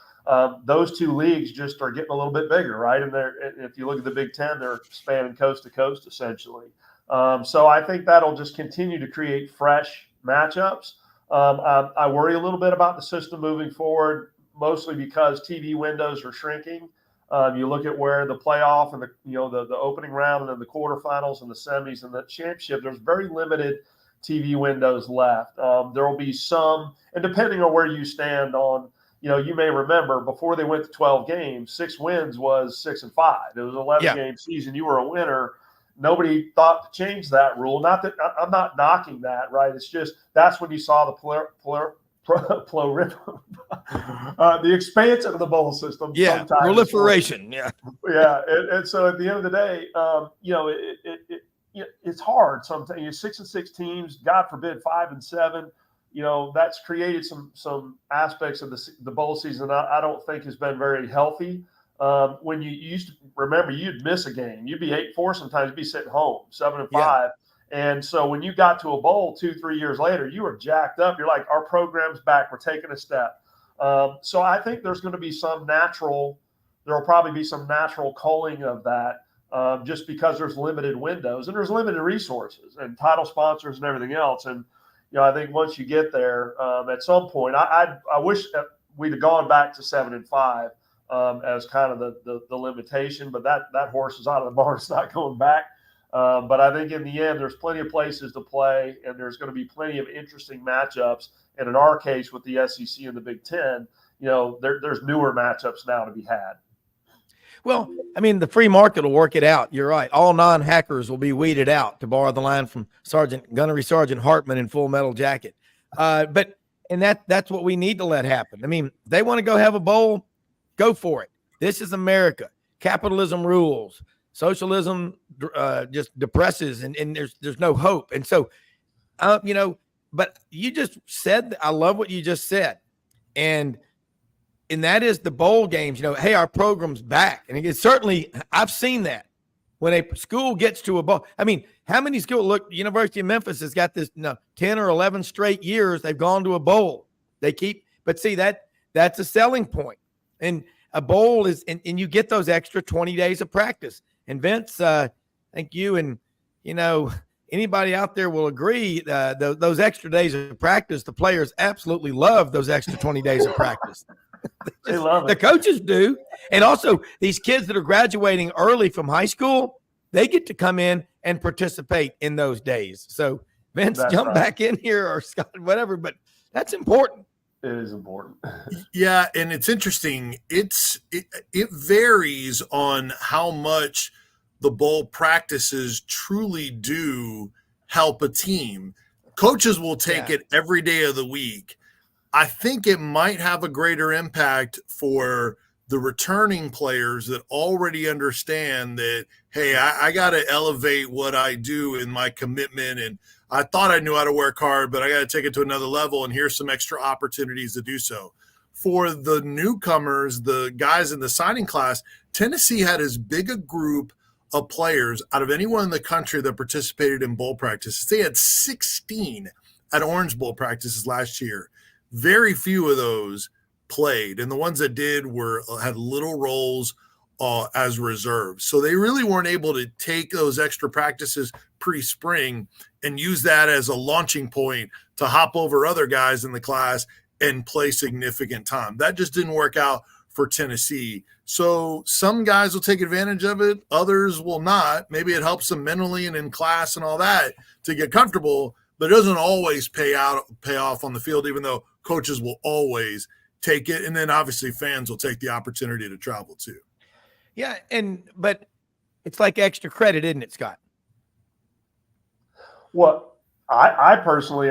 those two leagues just are getting a little bit bigger, right? And if you look at the Big Ten, they're spanning coast to coast, essentially. So I think that'll just continue to create fresh matchups. I worry a little bit about the system moving forward, mostly because TV windows are shrinking. You look at where the playoff and the opening round and then the quarterfinals and the semis and the championship, there's very limited TV windows left. There will be some, and depending on where you stand on, you may remember before they went to 12 games, 6 wins was 6-5. It was an 11-game season. You were a winner. Nobody thought to change that rule. Not that I'm not knocking that, right? It's just that's when you saw the the expansion of the bowl system. Yeah, proliferation. Yeah. And so at the end of the day, it's hard sometimes. 6-6 teams, God forbid 5-7. That's created some aspects of the bowl season I don't think has been very healthy. When you used to remember, you'd miss a game, you'd be 8-4 sometimes, you'd be sitting home 7-5. Yeah. And so when you got to a bowl 2-3 years later, you were jacked up. You're like, our program's back. We're taking a step. So I think there's going to be there will probably be some natural culling of that just because there's limited windows and there's limited resources and title sponsors and everything else. And, I think once you get there at some point, I wish that we'd have gone back to 7-5 as kind of the limitation, but that horse is out of the barn. It's not going back. But I think in the end, there's plenty of places to play, and there's going to be plenty of interesting matchups. And in our case, with the SEC and the Big Ten, there's newer matchups now to be had. Well, I mean, the free market will work it out. You're right. All non-hackers will be weeded out, to borrow the line from Gunnery Sergeant Hartman in Full Metal Jacket. But that's what we need to let happen. I mean, they want to go have a bowl, go for it. This is America. Capitalism rules. Socialism just depresses, and there's no hope. And so, but you just said, I love what you just said. And that is the bowl games, hey, our program's back. And it's certainly, I've seen that when a school gets to a bowl. I mean, how many schools, look, University of Memphis has got this 10 or 11 straight years they've gone to a bowl. But see, that's a selling point. And a bowl is, and you get those extra 20 days of practice. And Vince, I think you and, anybody out there will agree those extra days of practice, the players absolutely love those extra 20 days of practice. They love it. The coaches do. And also these kids that are graduating early from high school, they get to come in and participate in those days. So Vince, jump back in here, or Scott, whatever, but that's important. It is important. Yeah, and it's interesting. It varies on how much the bowl practices truly do help a team. Coaches will take it every day of the week. I think it might have a greater impact for the returning players that already understand that, hey, I got to elevate what I do in my commitment. And I thought I knew how to work hard, but I got to take it to another level. And here's some extra opportunities to do so. For the newcomers, the guys in the signing class, Tennessee had as big a group of players out of anyone in the country that participated in bowl practices. They had 16 at Orange Bowl practices last year. Very few of those played, and the ones that did had little roles as reserves. So they really weren't able to take those extra practices pre-spring and use that as a launching point to hop over other guys in the class and play significant time. That just didn't work out for Tennessee. So some guys will take advantage of it, others will not. Maybe it helps them mentally and in class and all that to get comfortable, but it doesn't always pay off on the field, even though coaches will always take it. And then obviously fans will take the opportunity to travel too. Yeah. But it's like extra credit, isn't it, Scott? Well, I personally,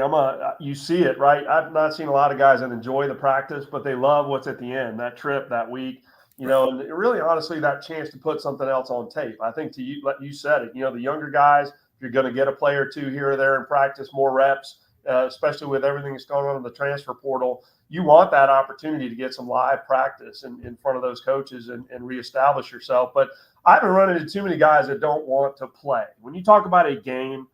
you see it, right? I've not seen a lot of guys that enjoy the practice, but they love what's at the end, that trip, that week, and really honestly, that chance to put something else on tape. I think you said it, the younger guys, if you're going to get a play or two here or there in practice, more reps, especially with everything that's going on in the transfer portal, you want that opportunity to get some live practice in front of those coaches and reestablish yourself. But I haven't run into too many guys that don't want to play. When you talk about a game,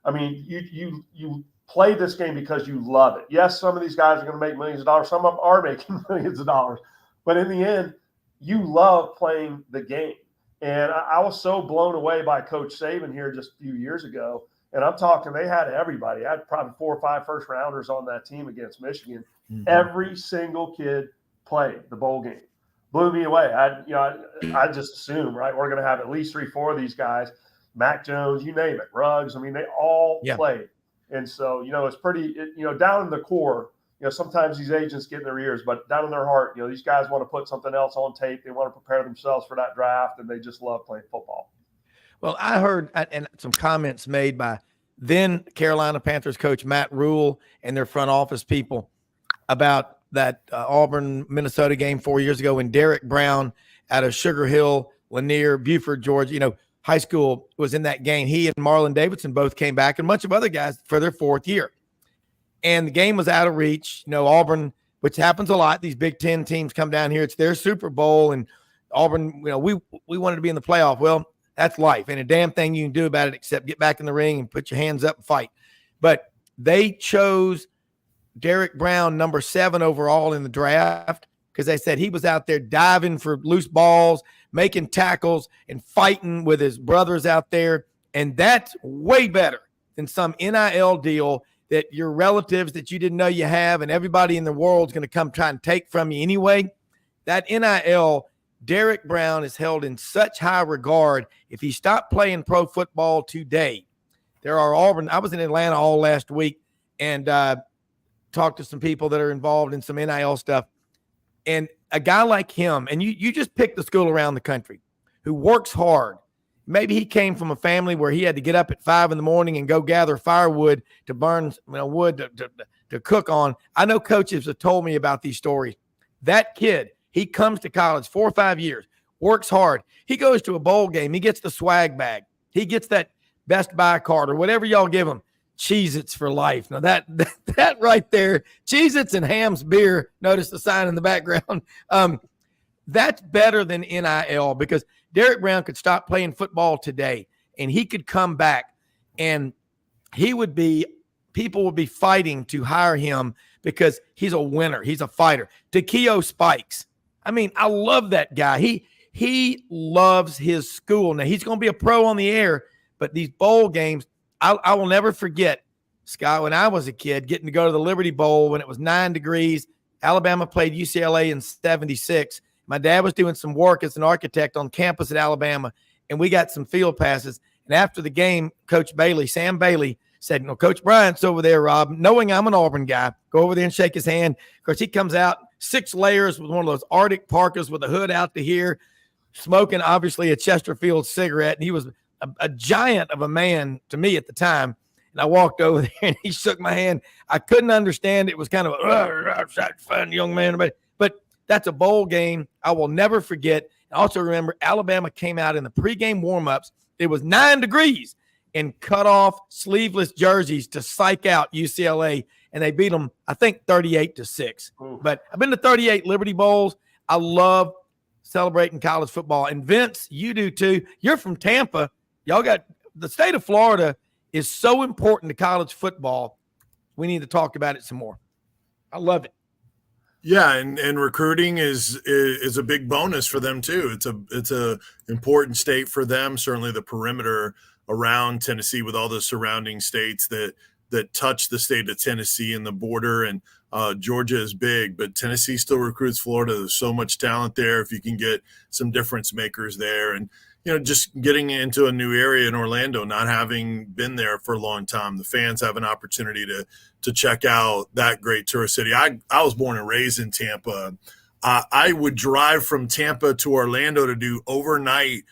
I mean, you play this game because you love it. Yes, some of these guys are going to make millions of dollars. Some of them are making millions of dollars. But in the end, you love playing the game. And I was so blown away by Coach Saban here just a few years ago. And I'm talking, they had everybody. I had probably 4 or 5 first-rounders on that team against Michigan. Mm-hmm. Every single kid played the bowl game. Blew me away. I just assumed, right, we're going to have at least 3, 4 of these guys. Mac Jones, you name it, Ruggs. I mean, they all played. And so, it's pretty, down in the core, sometimes these agents get in their ears, but down in their heart, these guys want to put something else on tape. They want to prepare themselves for that draft, and they just love playing football. Well, I heard and some comments made by then Carolina Panthers coach Matt Rule and their front office people about that Auburn-Minnesota game 4 years ago when Derek Browne out of Sugar Hill, Lanier, Buford, Georgia, high school was in that game. He and Marlon Davidson both came back, and a bunch of other guys for their 4th year. And the game was out of reach. Auburn, which happens a lot. These Big Ten teams come down here. It's their Super Bowl, and Auburn, we wanted to be in the playoff. Well, that's life. Ain't a damn thing you can do about it except get back in the ring and put your hands up and fight. But they chose Derek Browne, number 7 overall in the draft, because they said he was out there diving for loose balls, making tackles, and fighting with his brothers out there. And that's way better than some NIL deal that your relatives that you didn't know you have and everybody in the world is going to come try and take from you anyway. That NIL, Derek Browne is held in such high regard. If he stopped playing pro football today, there are Auburn. I was in Atlanta all last week and talked to some people that are involved in some NIL stuff. And a guy like him, and you just pick the school around the country who works hard. Maybe he came from a family where he had to get up at 5 a.m. and go gather firewood to burn wood to cook on. I know coaches have told me about these stories. That kid, He comes to college 4 or 5 years, works hard. He goes to a bowl game. He gets the swag bag. He gets that Best Buy card or whatever y'all give him. Cheez-Its for life. Now that right there, Cheez-Its and Ham's beer. Notice the sign in the background. That's better than NIL, because Derek Browne could stop playing football today and he could come back and people would be fighting to hire him because he's a winner. He's a fighter. Takeo Spikes. I mean, I love that guy. He loves his school. Now, he's going to be a pro on the air, but these bowl games, I will never forget, Scott, when I was a kid, getting to go to the Liberty Bowl when it was 9 degrees. Alabama played UCLA in 76. My dad was doing some work as an architect on campus at Alabama, and we got some field passes. And after the game, Coach Bailey, Sam Bailey, said, Coach Bryant's over there, Rob, knowing I'm an Auburn guy, go over there and shake his hand. Of course, he comes out 6 layers with one of those Arctic parkas with a hood out to here, smoking, obviously, a Chesterfield cigarette. And he was a giant of a man to me at the time. And I walked over there, and he shook my hand. I couldn't understand. It was kind of a fun young man. But that's a bowl game I will never forget. I also remember Alabama came out in the pregame warmups. It was 9 degrees and cut off sleeveless jerseys to psych out UCLA, and they beat them, I think, 38-6. But I've been to 38 Liberty Bowls. I love celebrating college football. And Vince, you do too. You're from Tampa. Y'all got the state of Florida is so important to college football. We need to talk about it some more. I love it. Yeah, and recruiting is a big bonus for them too. It's a important state for them. Certainly the perimeter around Tennessee with all the surrounding states that touch the state of Tennessee and the border, and Georgia is big, but Tennessee still recruits Florida. There's so much talent there if you can get some difference makers there. And just getting into a new area in Orlando, not having been there for a long time, the fans have an opportunity to check out that great tourist city. I was born and raised in Tampa. I would drive from Tampa to Orlando to do overnight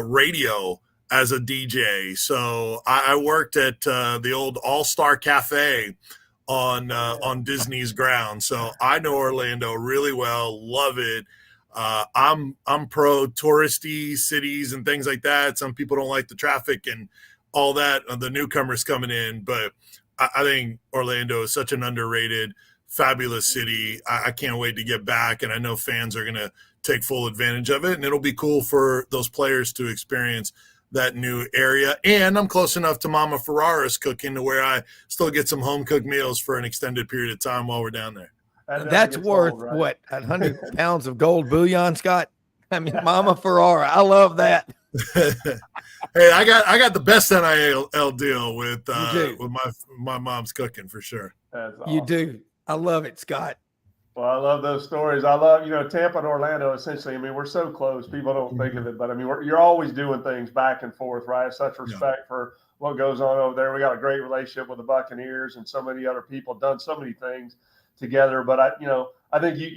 radio as a DJ. So I worked at the old All-Star Cafe on Disney's grounds. So I know Orlando really well, love it. I'm pro touristy cities and things like that. Some people don't like the traffic and all that, the newcomers coming in, but I think Orlando is such an underrated, fabulous city. I can't wait to get back, and I know fans are going to take full advantage of it, and it'll be cool for those players to experience that new area. And I'm close enough to Mama Ferrara's cooking to where I still get some home-cooked meals for an extended period of time while we're down there. That's worth old, right? What, 100 pounds of gold bullion, Scott? I mean, Mama Ferrara. I love that. Hey, I got the best NIL deal with my mom's cooking for sure. That's awesome. You do. I love it, Scott. Well, I love those stories. I love, Tampa and Orlando, essentially. I mean, we're so close. People don't think of it, but I mean, you're always doing things back and forth, right? Such respect for what goes on over there. We got a great relationship with the Buccaneers, and so many other people have done so many things together. But I think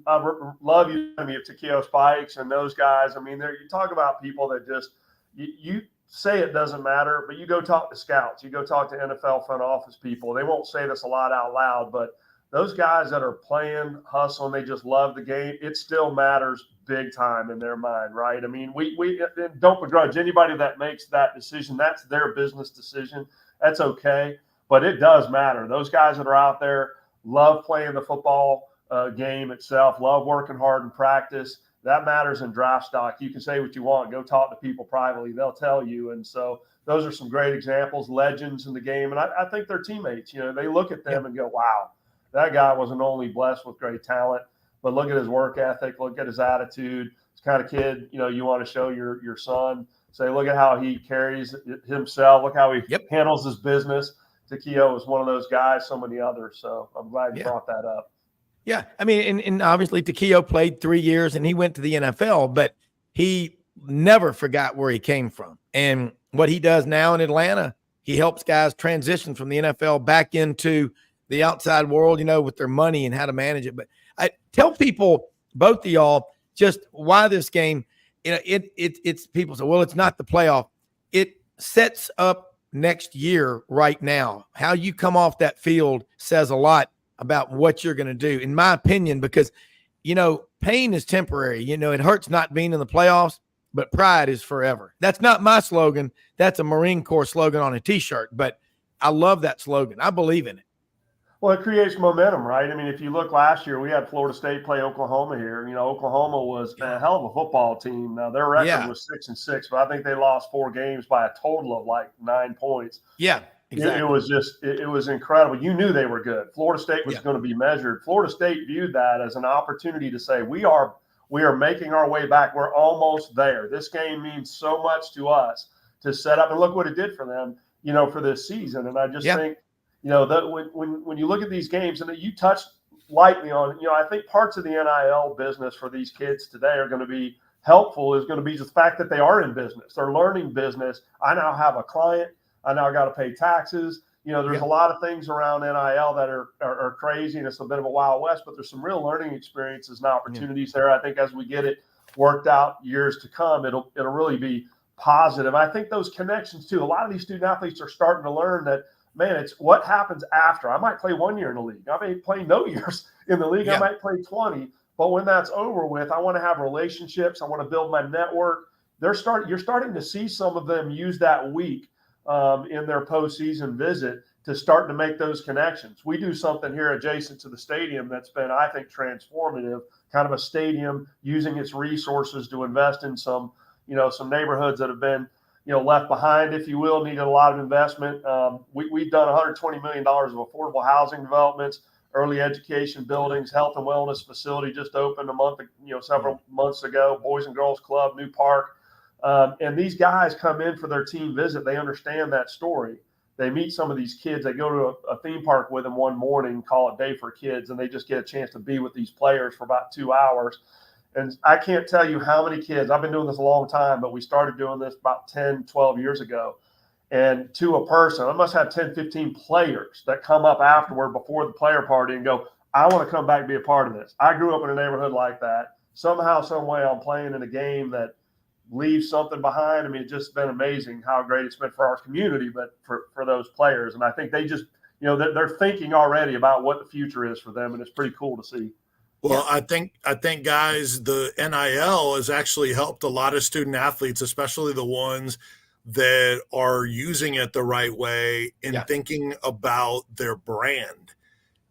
I love you. I mean, Takeo Spikes and those guys. I mean, you talk about people that just you say it doesn't matter, but you go talk to scouts, you go talk to NFL front office people. They won't say this a lot out loud, but those guys that are playing, hustling, they just love the game. It still matters big time in their mind, right? I mean, we don't begrudge anybody that makes that decision. That's their business decision. That's okay, but it does matter. Those guys that are out there love playing the football game itself, love working hard in practice. That matters in draft stock. You can say what you want. Go talk to people privately. They'll tell you. And so those are some great examples, legends in the game. And I think they're teammates. They look at them and go, wow, that guy wasn't only blessed with great talent, but look at his work ethic. Look at his attitude. It's the kind of kid, you want to show your son. Say, look at how he carries himself. Look how he handles his business. Takeo is one of those guys, so many others. So I'm glad you brought that up. Yeah. I mean, and obviously Takeo played 3 years and he went to the NFL, but he never forgot where he came from. And what he does now in Atlanta, he helps guys transition from the NFL back into the outside world, with their money and how to manage it. But I tell people, both of y'all, just why this game, it's people say, well, it's not the playoff. It sets up next year right now. How you come off that field says a lot about what you're going to do, in my opinion, because, pain is temporary. You know, it hurts not being in the playoffs, but pride is forever. That's not my slogan. That's a Marine Corps slogan on a T-shirt, but I love that slogan. I believe in it. Well, it creates momentum, right? I mean, if you look last year, we had Florida State play Oklahoma here. You know, Oklahoma was a hell of a football team. Now, their record was 6-6, but I think they lost 4 games by a total of like 9 points. Yeah, exactly. It was incredible. You knew they were good. Florida State was going to be measured. Florida State viewed that as an opportunity to say, we are making our way back. We're almost there. This game means so much to us to set up. And look what it did for them, you know, for this season. And I just think, you know, that when you look at these games, and you touched lightly on, you know, I think parts of the NIL business for these kids today are going to be helpful, is going to be the fact that they are in business. They're learning business. I now have a client. I now got to pay taxes. You know, there's a lot of things around NIL that are crazy, and it's a bit of a Wild West, but there's some real learning experiences and opportunities there. I think as we get it worked out years to come, it'll really be positive. I think those connections too, a lot of these student athletes are starting to learn that, man, it's what happens after. I might play 1 year in the league. I may play no years in the league. I might play 20. But when that's over with, I want to have relationships. I want to build my network. You're starting to see some of them use that week in their postseason visit to start to make those connections. We do something here adjacent to the stadium that's been, I think, transformative, kind of a stadium using its resources to invest in some neighborhoods that have been, you know, left behind, if you will, needed a lot of investment. We've done $120 million of affordable housing developments, early education buildings, health and wellness facility just opened several months ago, Boys and Girls Club, new park. And these guys come in for their team visit. They understand that story. They meet some of these kids. They go to a theme park with them one morning, call it Day for Kids, and they just get a chance to be with these players for about 2 hours. And I can't tell you how many kids, I've been doing this a long time, but we started doing this about 10, 12 years ago. And to a person, I must have 10, 15 players that come up afterward before the player party and go, I want to come back and be a part of this. I grew up in a neighborhood like that. Somehow, some way, I'm playing in a game that leaves something behind. I mean, it's just been amazing how great it's been for our community, but for those players. And I think they just, you know, they're thinking already about what the future is for them. And it's pretty cool to see. Well, I think guys, the NIL has actually helped a lot of student athletes, especially the ones that are using it the right way and thinking about their brand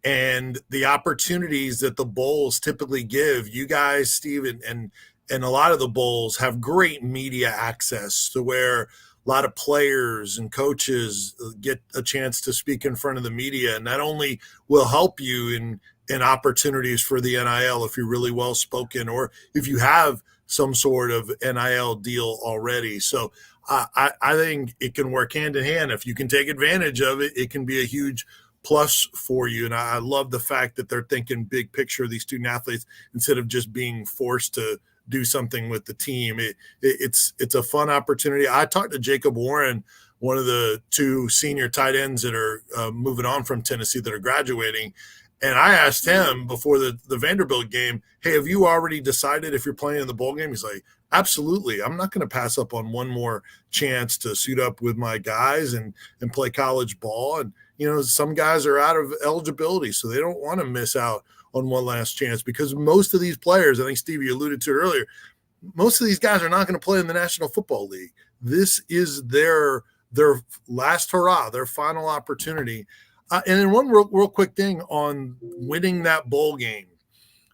and the opportunities that the bowls typically give. You guys, Steve, and a lot of the bowls have great media access to where a lot of players and coaches get a chance to speak in front of the media, and that only will help you in opportunities for the NIL if you're really well spoken or if you have some sort of NIL deal already. So I think it can work hand in hand. If you can take advantage of it, it can be a huge plus for you. And I love the fact that they're thinking big picture, these student athletes, instead of just being forced to do something with the team. It's a fun opportunity. I talked to Jacob Warren, one of the 2 senior tight ends that are moving on from Tennessee that are graduating. And I asked him before the Vanderbilt game, hey, have you already decided if you're playing in the bowl game? He's like, absolutely. I'm not going to pass up on one more chance to suit up with my guys and play college ball. And, you know, some guys are out of eligibility, so they don't want to miss out on one last chance, because most of these players, I think, Steve, you alluded to it earlier, most of these guys are not going to play in the National Football League. This is their last hurrah, their final opportunity. And then one real quick thing on winning that bowl game.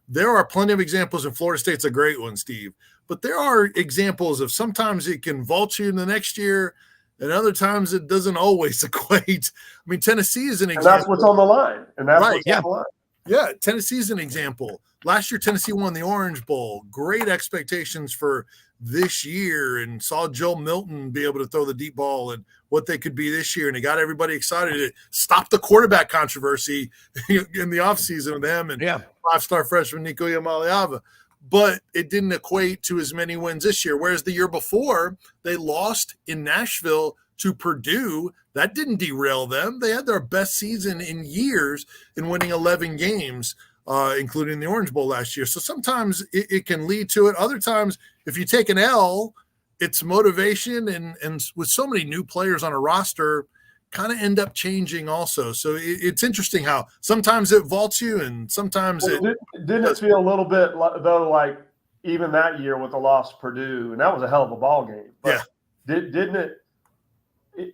There are plenty of examples, and Florida State's a great one, Steve. But there are examples of sometimes it can vault you in the next year, and other times it doesn't always equate. I mean, Tennessee is an example. And that's what's on the line. And that's what's on the line. Yeah, Tennessee is an example. Last year, Tennessee won the Orange Bowl. Great expectations for this year, and saw Joe Milton be able to throw the deep ball and what they could be this year. And it got everybody excited. It stopped the quarterback controversy in the offseason with them and 5-star freshman Nico Yamaliava. But it didn't equate to as many wins this year. Whereas the year before, they lost in Nashville to Purdue. That didn't derail them. They had their best season in years in winning 11 games, including the Orange Bowl last year. So sometimes it can lead to it. Other times, if you take an L, it's motivation. And with so many new players on a roster, kind of end up changing also. So it's interesting how sometimes it vaults you and sometimes didn't it feel a little bit though like even that year with the loss to Purdue, and that was a hell of a ball game. But didn't it?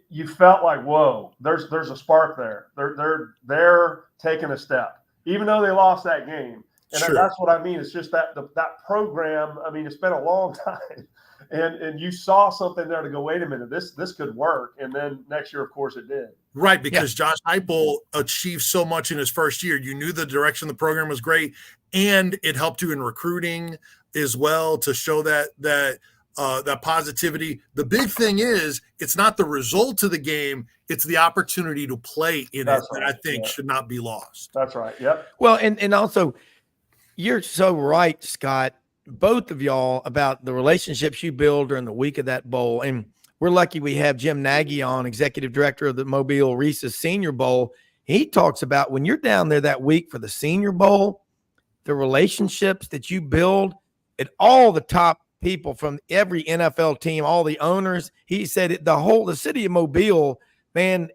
You felt like, whoa, there's a spark there. They're taking a step, even though they lost that game. And that's what I mean. It's just that program. I mean, it's been a long time, and you saw something there to go, wait a minute, this could work. And then next year, of course, it did. Right, because Josh Heupel achieved so much in his first year. You knew the direction the program was great, and it helped you in recruiting as well to show that positivity. The big thing is it's not the result of the game, it's the opportunity to play in that I think should not be lost. That's right. Yep. Well, and also you're so right, Scott, both of y'all, about the relationships you build during the week of that bowl. And we're lucky we have Jim Nagy on, executive director of the Mobile Reese's Senior Bowl. He talks about when you're down there that week for the Senior Bowl, the relationships that you build at all the top people from every NFL team, all the owners. He said the city of Mobile, man,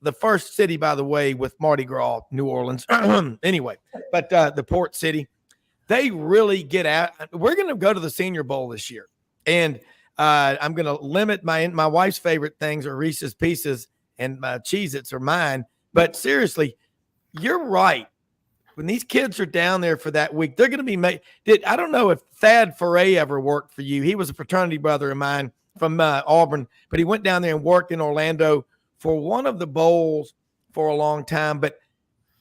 the first city, by the way, with Mardi Gras, New Orleans. Anyway, but the port city, they really get out. We're going to go to the Senior Bowl this year. And I'm going to limit my wife's favorite things are Reese's Pieces and Cheez-Its are mine. But seriously, you're right. When these kids are down there for that week, they're going to be made. I don't know if Thad Foray ever worked for you. He was a fraternity brother of mine from Auburn, but he went down there and worked in Orlando for one of the bowls for a long time. But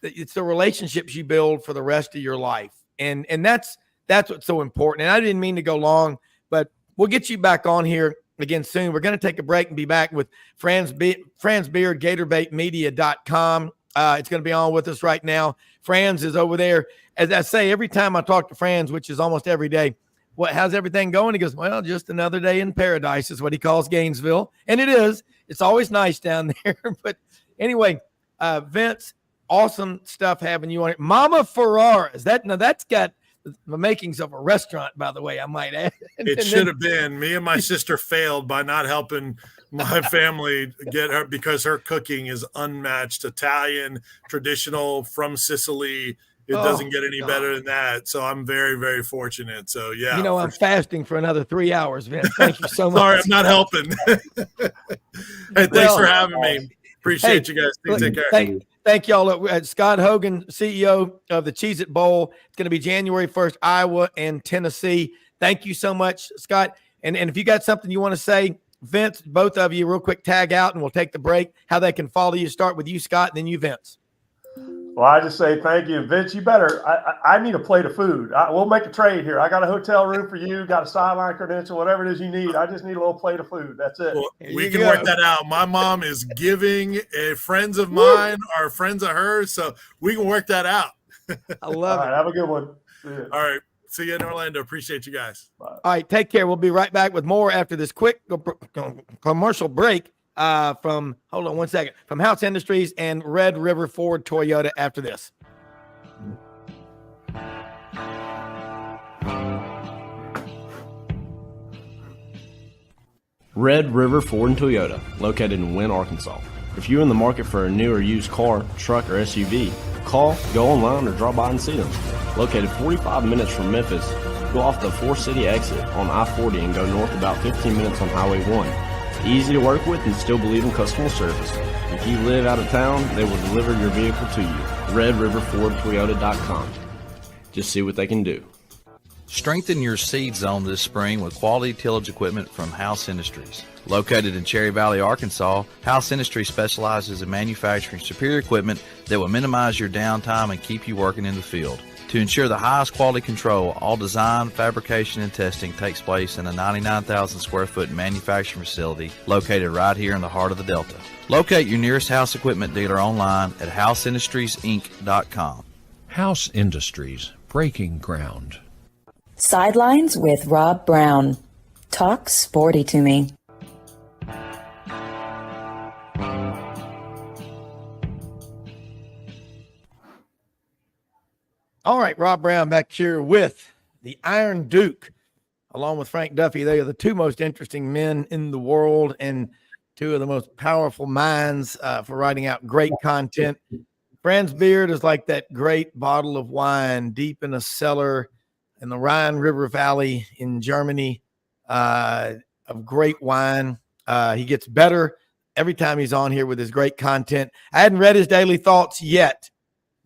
it's the relationships you build for the rest of your life, and that's what's so important. And I didn't mean to go long, but we'll get you back on here again soon. We're going to take a break and be back with Franz Beard, GatorBaitMedia.com. It's going to be on with us right now. Franz is over there. As I say, every time I talk to Franz, which is almost every day, how's everything going? He goes, well, just another day in paradise is what he calls Gainesville. And it is. It's always nice down there. But anyway, Vince, awesome stuff having you on it. Mama Ferrara's. That's got the makings of a restaurant, by the way, I might add. It should have been. Me and my sister failed by not helping my family get her because her cooking is unmatched. Italian, traditional, from Sicily. It doesn't get any better than that. So I'm very, very fortunate. So, yeah. I'm fasting for another 3 hours, Vince. Thank you so much. Sorry, I'm not helping. Hey, thanks for having me. Appreciate you guys. Take care. Thank y'all. Scott Hogan, CEO of the Cheez-It Bowl. It's going to be January 1st, Iowa and Tennessee. Thank you so much, Scott. And if you got something you want to say, Vince, both of you, real quick, tag out and we'll take the break. How they can follow you. Start with you, Scott, and then you, Vince. Well, I just say thank you. Vince, you better. I need a plate of food. We'll make a trade here. I got a hotel room for you, got a sideline credential, whatever it is you need. I just need a little plate of food. That's it. Well, we can work that out. My mom is giving friends of mine are friends of hers, so we can work that out. I love it. Have a good one. All right. See you in Orlando. Appreciate you guys. Bye. All right. Take care. We'll be right back with more after this quick commercial break. From House Industries and Red River Ford Toyota after this. Red River Ford and Toyota, located in Wynne, Arkansas. If you're in the market for a new or used car, truck, or SUV, call, go online, or drop by and see them. Located 45 minutes from Memphis, go off the 4-city exit on I-40 and go north about 15 minutes on Highway 1. Easy to work with and still believe in customer service. If you live out of town, they will deliver your vehicle to you. RedRiverFordToyota.com. Just see what they can do. Strengthen your seed zone this spring with quality tillage equipment from House Industries. Located in Cherry Valley, Arkansas, House Industries specializes in manufacturing superior equipment that will minimize your downtime and keep you working in the field. To ensure the highest quality control, all design, fabrication, and testing takes place in a 99,000 square foot manufacturing facility located right here in the heart of the Delta. Locate your nearest House equipment dealer online at houseindustriesinc.com. House Industries, breaking ground. Sidelines with Rob Browne. Talk sporty to me. All right, Rob Browne back here with the Iron Duke, along with Frank Duffy. They are the two most interesting men in the world. And two of the most powerful minds for writing out great content. Franz beard is like that great bottle of wine deep in a cellar in the Rhine River Valley in Germany, of great wine. He gets better every time he's on here with his great content. I hadn't read his daily thoughts yet,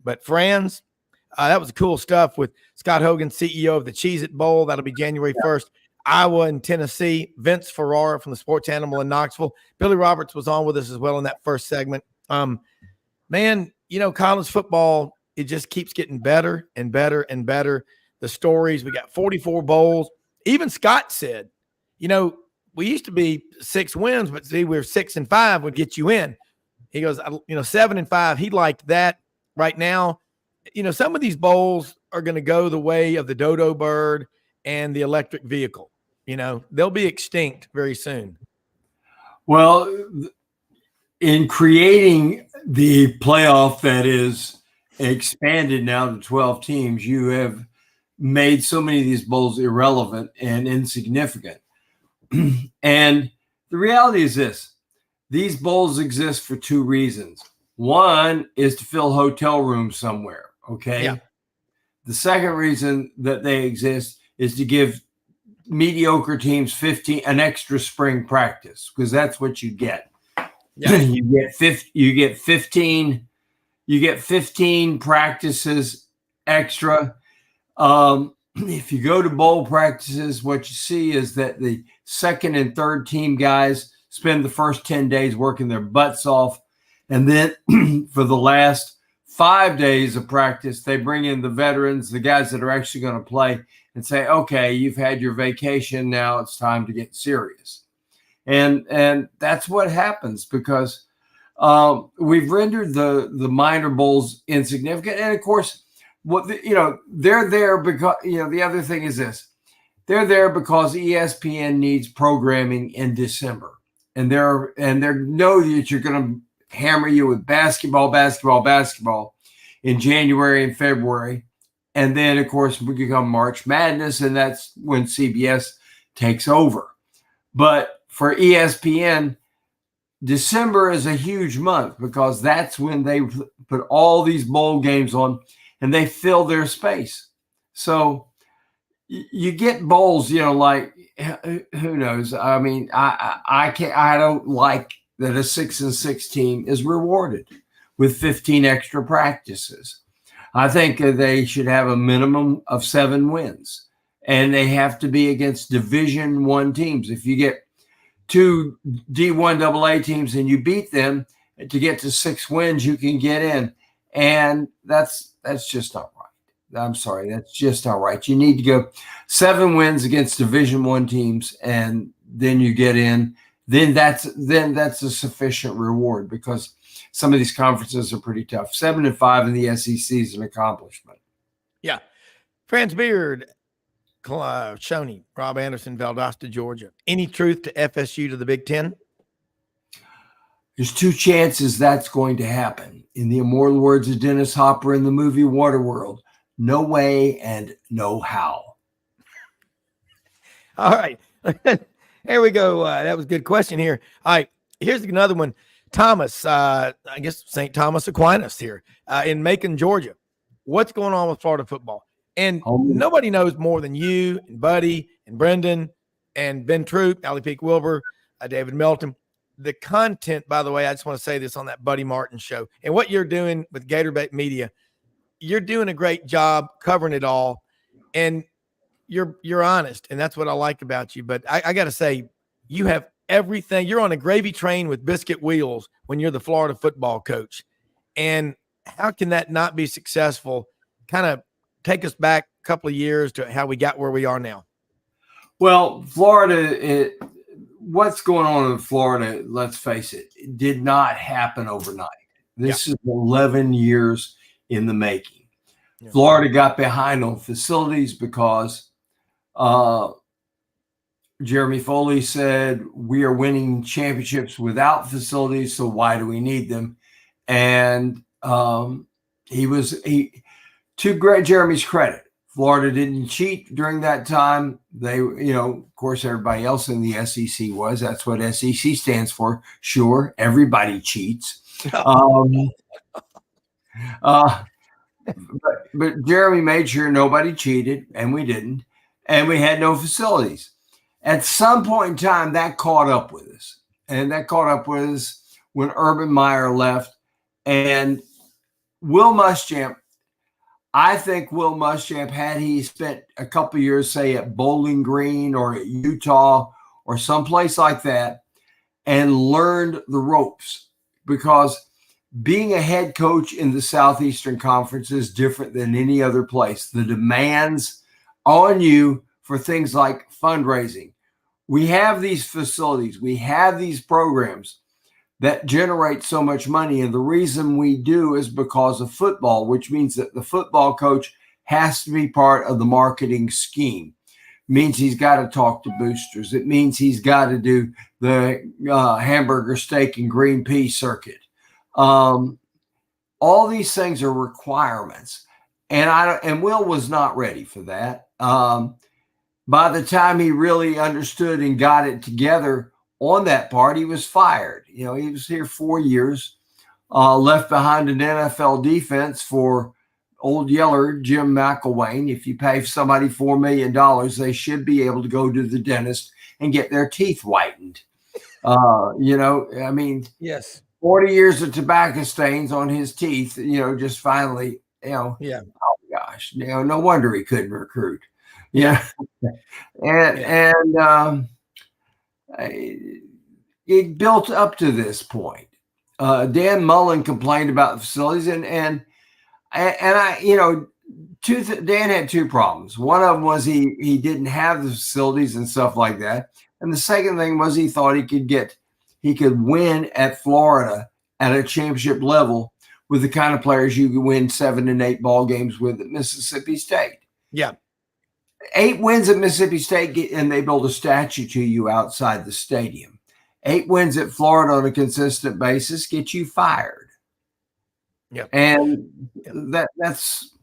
but Franz, that was cool stuff with Scott Hogan, CEO of the Cheez-It Bowl. That'll be January 1st. Iowa and Tennessee. Vince Ferrara from the Sports Animal in Knoxville. Billy Roberts was on with us as well in that first segment. Man, college football, it just keeps getting better and better and better. The stories, we got 44 bowls. Even Scott said, we used to be 6 wins, but see, we're 6-5 would get you in. He goes, 7-5. He liked that. Right now, some of these bowls are going to go the way of the dodo bird and the electric vehicle. They'll be extinct very soon. Well, in creating the playoff that is expanded now to 12 teams, you have made so many of these bowls irrelevant and insignificant. And the reality is this: these bowls exist for 2 reasons. One is to fill hotel rooms somewhere. Okay. Yeah. The second reason that they exist is to give mediocre teams an extra spring practice, because that's what you get. Yeah. You get 15 practices extra. If you go to bowl practices, what you see is that the second and third team guys spend the first 10 days working their butts off. And then for the last 5 days of practice, they bring in the veterans, the guys that are actually going to play, and say, okay, you've had your vacation. Now it's time to get serious. And that's what happens, because we've rendered the minor bowls insignificant. And of course, they're there because, the other thing is this: they're there because ESPN needs programming in December, and they know that you're going to hammer you with basketball in January and February. And then, of course, we become March Madness, and that's when CBS takes over. But for ESPN, December is a huge month, because that's when they put all these bowl games on and they fill their space. So you get bowls, like, who knows? I mean, I don't like that a 6-6 team is rewarded with 15 extra practices. I think they should have a minimum of 7 wins, and they have to be against Division I teams. If you get 2 D1 AA teams and you beat them, to get to 6 wins, you can get in. And that's just not right. I'm sorry. That's just not right. You need to go 7 wins against Division I teams, and then you get in. Then that's a sufficient reward, because some of these conferences are pretty tough. 7-5 in the SEC is an accomplishment. Yeah. Franz Beard, Shoney, Rob Anderson, Valdosta, Georgia. Any truth to FSU to the Big Ten? There's 2 chances that's going to happen. In the immortal words of Dennis Hopper in the movie Waterworld, no way and no how. All right. Here we go. That was a good question here. All right. Here's another one. Thomas, I guess St. Thomas Aquinas here in Macon, Georgia. What's going on with Florida football? And nobody knows more than you and Buddy and Brendan and Ben Troop, Ali Peak Wilbur, David Melton. The content, by the way, I just want to say this on that Buddy Martin show. And what you're doing with Gator Media, you're doing a great job covering it all. And you're honest, and that's what I like about you. But I got to say, you have everything. You're on a gravy train with biscuit wheels when you're the Florida football coach. And how can that not be successful? Kind of take us back a couple of years to how we got where we are now. Well, Florida, what's going on in Florida, let's face it, did not happen overnight. This is 11 years in the making. Yeah. Florida got behind on facilities because Jeremy Foley said, we are winning championships without facilities, so why do we need them? And to Jeremy's credit, Florida didn't cheat during that time. They, of course, everybody else in the SEC was. That's what SEC stands for. Sure, everybody cheats. But Jeremy made sure nobody cheated, and we didn't. And we had no facilities. At some point in time, that caught up with us. And that caught up with us when Urban Meyer left. And Will Muschamp, I think Will Muschamp, had he spent a couple of years, say, at Bowling Green or at Utah or someplace like that, and learned the ropes, because being a head coach in the Southeastern Conference is different than any other place. The demands on you for things like fundraising. We have these facilities, we have these programs that generate so much money. And the reason we do is because of football, which means that the football coach has to be part of the marketing scheme. It means he's got to talk to boosters. It means he's got to do the hamburger, steak, and green pea circuit. All these things are requirements. And Will was not ready for that. By the time he really understood and got it together on that part, he was fired. He was here 4 years, left behind an NFL defense for old yeller Jim McElwain. If you pay somebody $4 million, they should be able to go to the dentist and get their teeth whitened. Yes. 40 years of tobacco stains on his teeth, just finally, oh gosh, no wonder he couldn't recruit. Yeah. It built up to this point. Dan Mullen complained about the facilities, Dan had two problems. One of them was he didn't have the facilities and stuff like that. And the second thing was he thought he could win at Florida at a championship level with the kind of players you could win 7 and 8 ball games with at Mississippi State. Yeah. 8 wins at Mississippi State, and they build a statue to you outside the stadium. 8 wins at Florida on a consistent basis get you fired. Yeah. And that's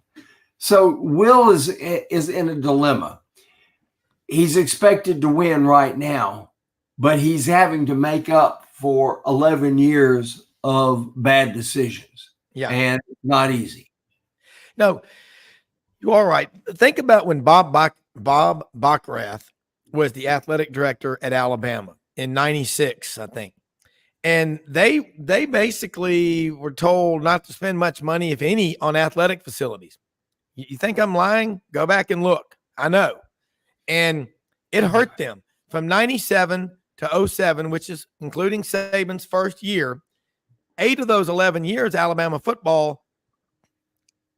so Will is in a dilemma. He's expected to win right now, but he's having to make up for 11 years of bad decisions. Yeah. And it's not easy. No, you are right. Think about when Bob Backrath was the athletic director at Alabama in '96, I think. And they basically were told not to spend much money, if any, on athletic facilities. You think I'm lying? Go back and look. I know. And it hurt them from 97 to 07, which is including Saban's first year. 8 of those 11 years, Alabama football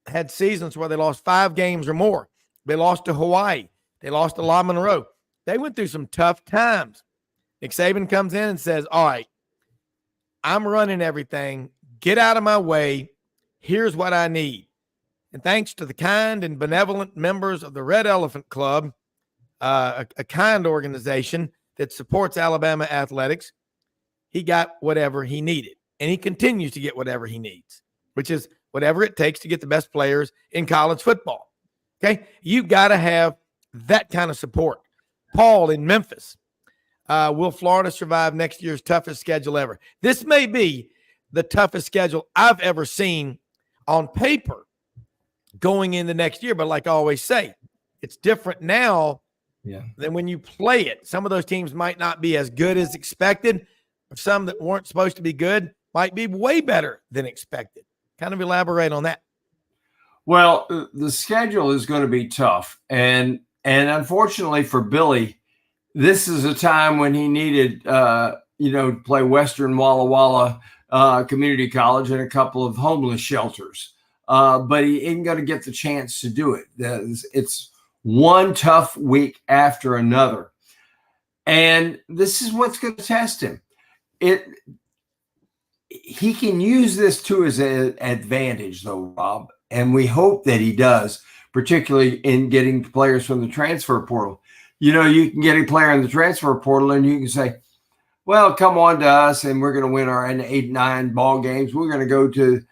had seasons where they lost 5 games or more. They lost to Hawaii. They lost to La Monroe. They went through some tough times. Nick Saban comes in and says, all right, I'm running everything. Get out of my way. Here's what I need. And thanks to the kind and benevolent members of the Red Elephant Club, a kind organization that supports Alabama athletics, he got whatever he needed. And he continues to get whatever he needs, which is whatever it takes to get the best players in college football. Okay? You've got to have that kind of support. Paul in Memphis. Will Florida survive next year's toughest schedule ever? This may be the toughest schedule I've ever seen on paper going into next year. But like I always say, it's different now than when you play it. Some of those teams might not be as good as expected. Some that weren't supposed to be good might be way better than expected. Kind of elaborate on that. Well, the schedule is going to be tough. And unfortunately for Billy, this is a time when he needed, to play Western Walla Walla Community College and a couple of homeless shelters. But he ain't going to get the chance to do it. It's one tough week after another. And this is what's going to test him. He can use this to his advantage, though, Rob, and we hope that he does, particularly in getting players from the transfer portal. You can get a player in the transfer portal and you can say, well, come on to us and we're going to win our 8-9 ball games. We're going to go to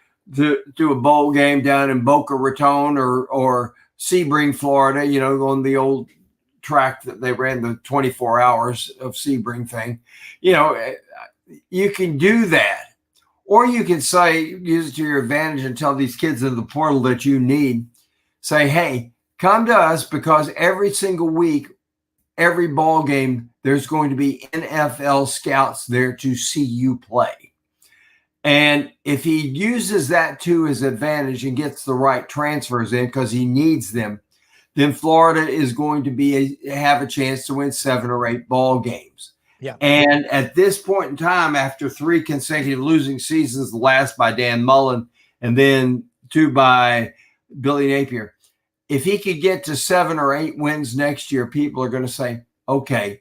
a bowl game down in Boca Raton or Sebring, Florida, on the old track that they ran the 24 hours of Sebring thing. You can do that. Or you can say, use it to your advantage and tell these kids in the portal that you need, say, hey, come to us, because every single week, every ball game, there's going to be NFL scouts there to see you play. And if he uses that to his advantage and gets the right transfers in because he needs them, then Florida is going to have a chance to win 7 or 8 ball games. Yeah. And at this point in time, after 3 consecutive losing seasons, the last by Dan Mullen and then 2 by Billy Napier, if he could get to 7 or 8 wins next year, people are going to say, okay,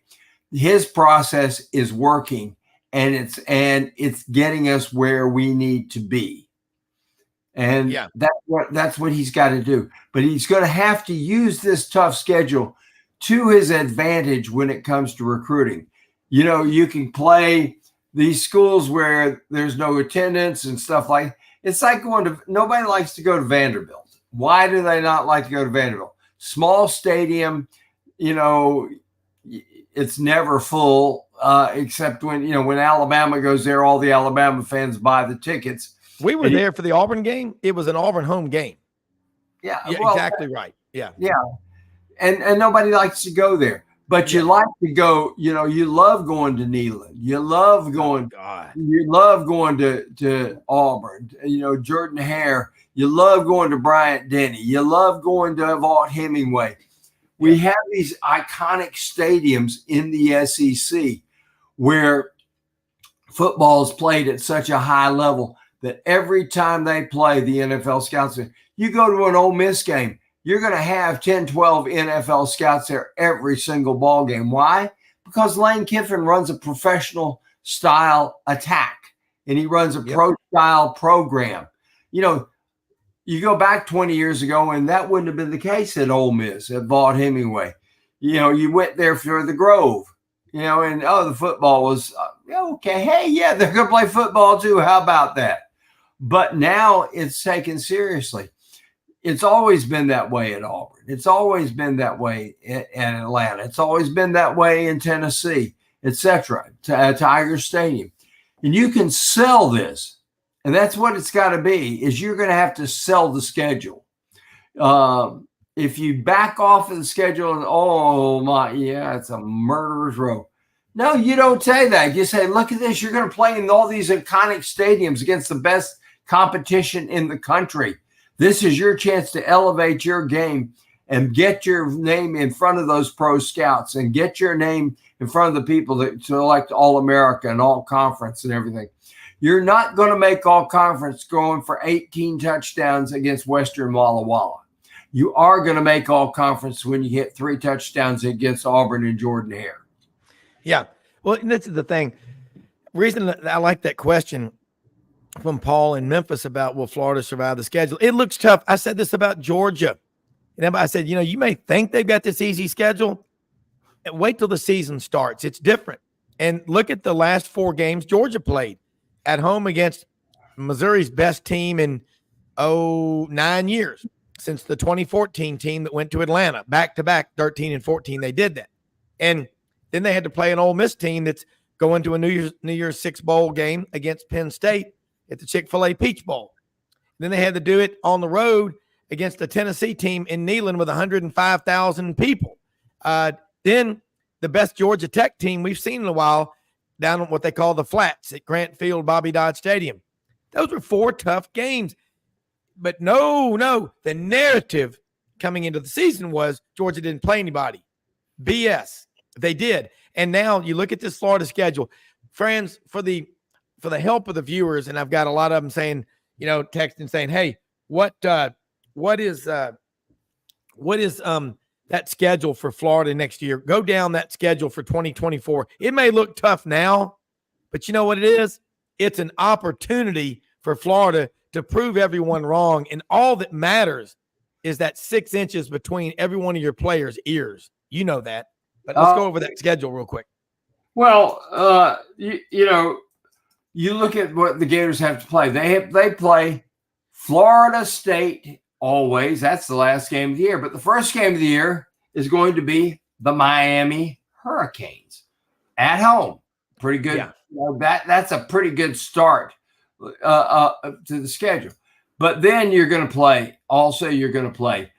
his process is working and it's getting us where we need to be. And that's what he's got to do. But he's going to have to use this tough schedule to his advantage when it comes to recruiting. You can play these schools where there's no attendance and stuff like. It's like nobody likes to go to Vanderbilt. Why do they not like to go to Vanderbilt? Small stadium, it's never full, except when Alabama goes there, all the Alabama fans buy the tickets. We were there for the Auburn game. It was an Auburn home game. Yeah, exactly right. Yeah. And nobody likes to go there. But you like to go, you love going to Neyland. You love going to Auburn, Jordan Hare. You love going to Bryant Denny. You love going to Vaught Hemingway. We have these iconic stadiums in the SEC where football is played at such a high level that every time they play, the NFL scouts say, you go to an Ole Miss game, you're going to have 10, 12 NFL scouts there every single ball game. Why? Because Lane Kiffin runs a professional style attack and he runs a pro style program. You go back 20 years ago and that wouldn't have been the case at Ole Miss, at Vaught Hemingway. You went there for the Grove, and the football was okay. Hey, yeah, they're going to play football too. How about that? But now it's taken seriously. It's always been that way at Auburn. It's always been that way in Atlanta. It's always been that way in Tennessee, etc. Tiger Stadium. And you can sell this. And that's what it's got to be, is you're going to have to sell the schedule. If you back off of the schedule and, it's a murderer's row. No, you don't say that. You say, look at this. You're going to play in all these iconic stadiums against the best competition in the country. This is your chance to elevate your game and get your name in front of those pro scouts and get your name in front of the people that select All-America and All-Conference and everything. You're not going to make All-Conference going for 18 touchdowns against Western Walla Walla. You are going to make All-Conference when you hit 3 touchdowns against Auburn and Jordan Hare. Yeah. Well, and this is the thing. Reason that I like that question from Paul in Memphis about will Florida survive the schedule? It looks tough. I said this about Georgia. And I said, you may think they've got this easy schedule. Wait till the season starts. It's different. And look at the last 4 games Georgia played at home against Missouri's best team in 9 years, since the 2014 team that went to Atlanta back-to-back 13 and 14. They did that. And then they had to play an Ole Miss team that's going to a New Year's Six bowl game against Penn State at the Chick-fil-A Peach Bowl. Then they had to do it on the road against the Tennessee team in Neyland with 105,000 people. Then the best Georgia Tech team we've seen in a while down on what they call the flats at Grant Field, Bobby Dodd Stadium. Those were 4 tough games. But no, the narrative coming into the season was Georgia didn't play anybody. BS. They did. And now you look at this Florida schedule. Friends, for the help of the viewers, and I've got a lot of them saying, texting saying, hey, what is that schedule for Florida next year? Go down that schedule for 2024. It may look tough now, but you know what it is? It's an opportunity for Florida to prove everyone wrong. And all that matters is that 6 inches between every one of your players' ears. You know that. But let's go over that schedule real quick. Well, you look at what the Gators have to play. They play Florida State always. That's the last game of the year. But the first game of the year is going to be the Miami Hurricanes at home. Pretty good. Yeah. That's a pretty good start to the schedule. But then you're going to play. Also, you're going to play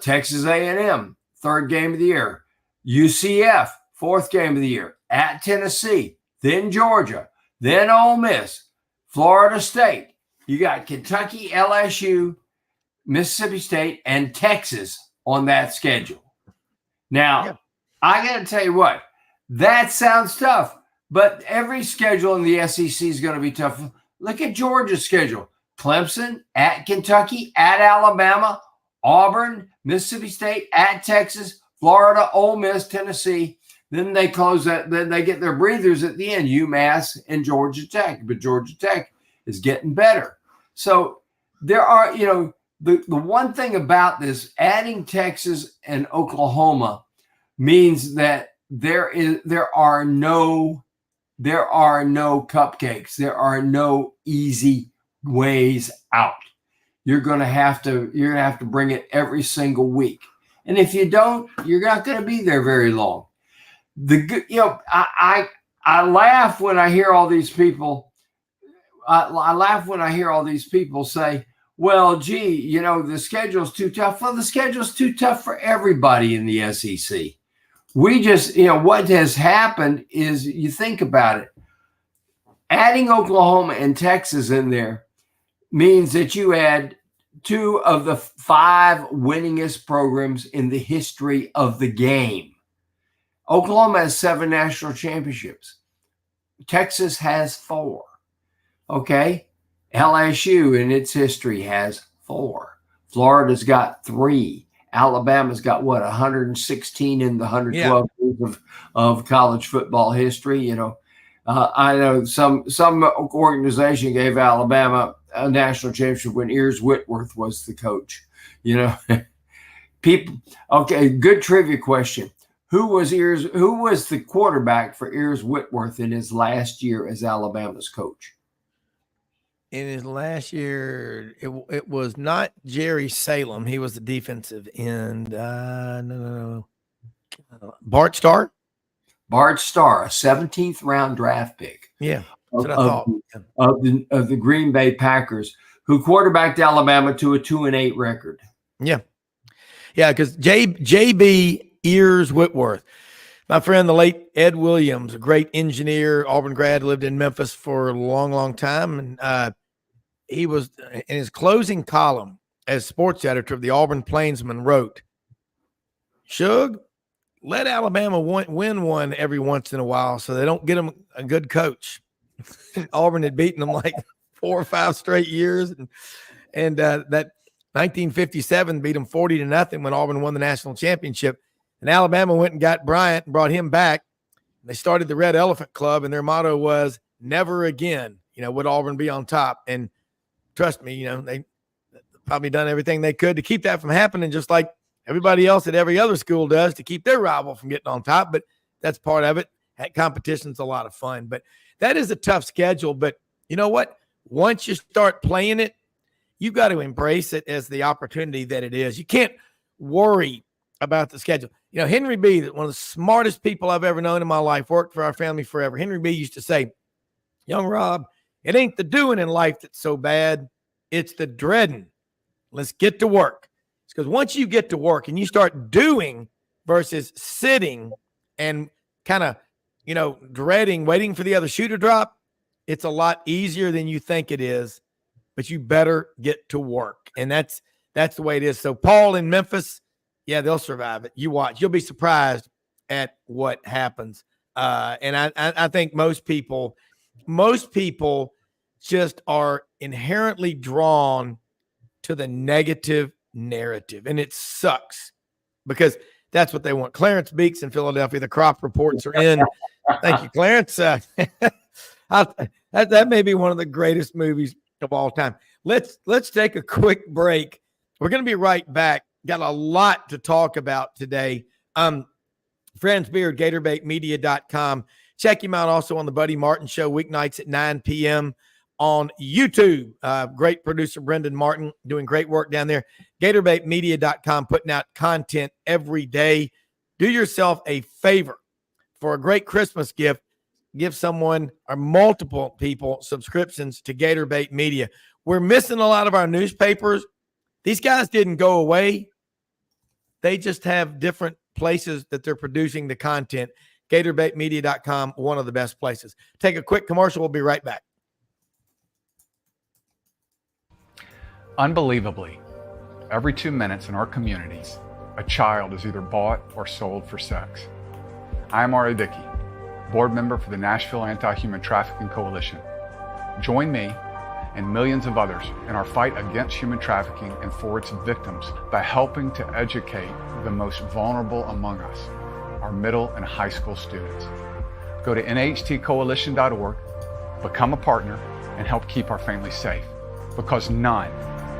Texas A&M, third game of the year. UCF, fourth game of the year. At Tennessee, then Georgia, then Ole Miss, Florida State. You got Kentucky, LSU, Mississippi State, and Texas on that schedule. Now, I got to tell you what, that sounds tough, but every schedule in the SEC is going to be tough. Look at Georgia's schedule. Clemson, at Kentucky, at Alabama, Auburn, Mississippi State, at Texas, Florida, Ole Miss, Tennessee. Then they close that. Then they get their breathers at the end, UMass and Georgia Tech. But Georgia Tech is getting better. So there are, the one thing about this, adding Texas and Oklahoma means that there are no cupcakes. There are no easy ways out. You're going to have to bring it every single week. And if you don't, you're not going to be there very long. I laugh when I hear all these people. I laugh when I hear all these people say, "Well, gee, the schedule's too tough." Well, the schedule's too tough for everybody in the SEC. We just, what has happened is, you think about it, adding Oklahoma and Texas in there means that you add two of the 5 winningest programs in the history of the game. Oklahoma has 7 national championships. Texas has 4. Okay. LSU in its history has 4. Florida's got 3. Alabama's got 116 in the 112 years of college football history. I know some organization gave Alabama a national championship when Ears Whitworth was the coach. People. Okay, good trivia question. Who was the quarterback for Ears Whitworth in his last year as Alabama's coach? In his last year, it was not Jerry Salem. He was the defensive end. No. Bart Starr? Bart Starr, a 17th round draft pick. Yeah, that's what I thought. Of the Green Bay Packers, who quarterbacked Alabama to a 2-8 record. Yeah, because JB Ears Whitworth, my friend, the late Ed Williams, a great engineer, Auburn grad, lived in Memphis for a long, long time. And he was in his closing column as sports editor of the Auburn Plainsman wrote, "Shug, let Alabama win one every once in a while so they don't get them a good coach." Auburn had beaten them like 4 or 5 straight years. And that 1957 beat them 40-0 when Auburn won the national championship. And Alabama went and got Bryant and brought him back. They started the Red Elephant Club, and their motto was "Never again." Would Auburn be on top? And trust me, they probably done everything they could to keep that from happening, just like everybody else at every other school does to keep their rival from getting on top. But that's part of it. That competition's a lot of fun. But that is a tough schedule. But you know what? Once you start playing it, you've got to embrace it as the opportunity that it is. You can't worry about the schedule. Henry B., one of the smartest people I've ever known in my life, worked for our family forever. Henry B. used to say, "Young Rob, it ain't the doing in life that's so bad. It's the dreading. Let's get to work." It's because once you get to work and you start doing versus sitting and kind of, dreading, waiting for the other shoe to drop, it's a lot easier than you think it is, but you better get to work. And that's the way it is. So Paul in Memphis, they'll survive it. You watch. You'll be surprised at what happens. And I think most people just are inherently drawn to the negative narrative. And it sucks because that's what they want. Clarence Beeks in Philadelphia, the crop reports are in. Thank you, Clarence. That may be one of the greatest movies of all time. Let's take a quick break. We're going to be right back. Got a lot to talk about today. Franz Beard, GatorBaitMedia.com. Check him out also on the Buddy Martin Show weeknights at 9 p.m. on YouTube. Great producer Brendan Martin doing great work down there. GatorBaitMedia.com, putting out content every day. Do yourself a favor. For a great Christmas gift, give someone or multiple people subscriptions to Gator Bait Media. We're missing a lot of our newspapers. These guys didn't go away. They just have different places that they're producing the content. GatorBaitMedia.com, one of the best places. Take a quick commercial. We'll be right back. Unbelievably, every 2 minutes in our communities, a child is either bought or sold for sex. I am R.A. Dickey, board member for the Nashville Anti-Human Trafficking Coalition. Join me and millions of others in our fight against human trafficking and for its victims by helping to educate the most vulnerable among us, our middle and high school students. Go to nhtcoalition.org, become a partner, and help keep our families safe, because none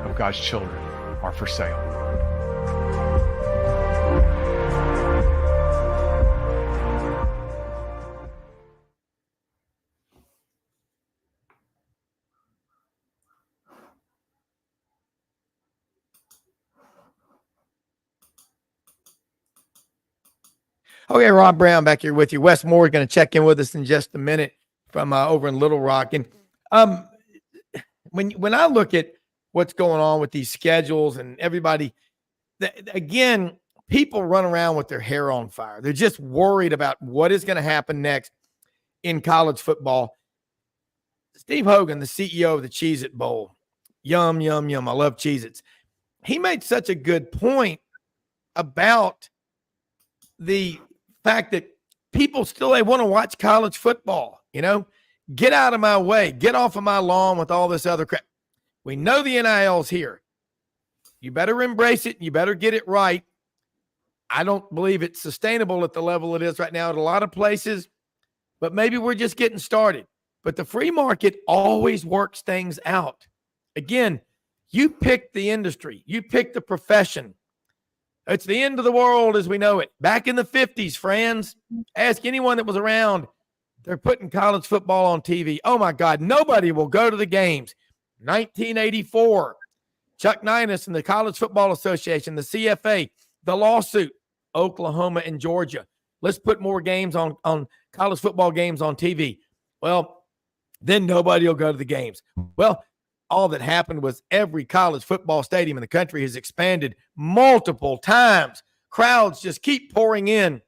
of God's children are for sale. Okay, Rob Browne back here with you. Wes Moore is going to check in with us in just a minute from over in Little Rock. And when I look at what's going on with these schedules and everybody, again, people run around with their hair on fire. They're just worried about what is going to happen next in college football. Steve Hogan, the CEO of the Cheez-It Bowl, yum, yum, yum. I love Cheez-Its. He made such a good point about the fact that people still, they want to watch college football. Get out of my way, get off of my lawn with all this other crap. We know the NIL's here. You better embrace it. You better get it right. I don't believe it's sustainable at the level it is right now at a lot of places, but maybe we're just getting started. But the free market always works things out. Again, you pick the industry, you pick the profession. It's the end of the world as we know it. Back in the 50s, Franz, ask anyone that was around. They're putting college football on TV. Oh, my God, nobody will go to the games. 1984, Chuck Ninus and the College Football Association, the CFA, the lawsuit, Oklahoma and Georgia. Let's put more games on college football games on TV. Well, then nobody will go to the games. Well, all that happened was every college football stadium in the country has expanded multiple times. Crowds just keep pouring in.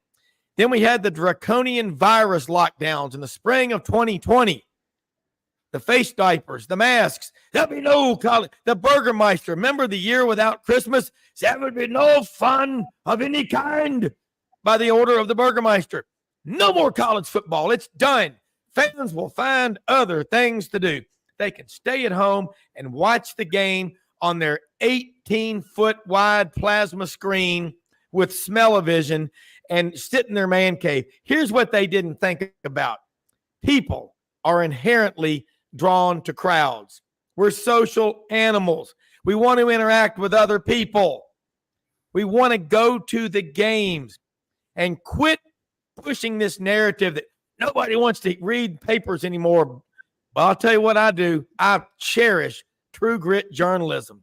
Then we had the draconian virus lockdowns in the spring of 2020. The face diapers, the masks. There'll be no college. The Burgermeister. Remember the year without Christmas? There would be no fun of any kind by the order of the Burgermeister. No more college football. It's done. Fans will find other things to do. They can stay at home and watch the game on their 18-foot wide plasma screen with smell-o-vision and sit in their man cave. Here's what they didn't think about. People are inherently drawn to crowds. We're social animals. We want to interact with other people. We want to go to the games and quit pushing this narrative that nobody wants to read papers anymore. Well, I'll tell you what I do. I cherish true grit journalism.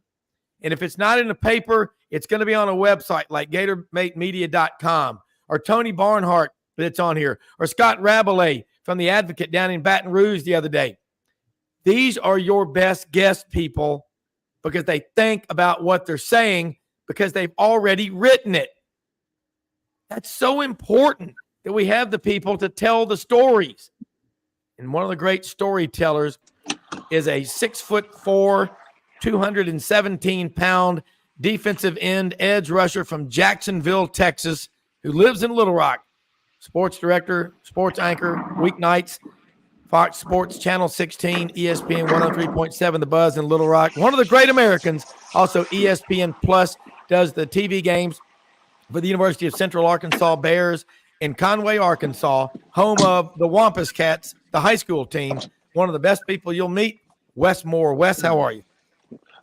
And if it's not in a paper, it's going to be on a website like GatorBaitMedia.com or Tony Barnhart that's on here or Scott Rabelais from The Advocate down in Baton Rouge the other day. These are your best guest people because they think about what they're saying because they've already written it. That's so important that we have the people to tell the stories. And one of the great storytellers is a 6'4", 217-pound defensive end edge rusher from Jacksonville, Texas, who lives in Little Rock. Sports director, sports anchor, weeknights, Fox Sports Channel 16, ESPN 103.7, The Buzz in Little Rock. One of the great Americans. Also, ESPN Plus does the TV games for the University of Central Arkansas Bears in Conway, Arkansas, home of the Wampus Cats, the high school team. One of the best people you'll meet, Wes Moore. Wes, how are you?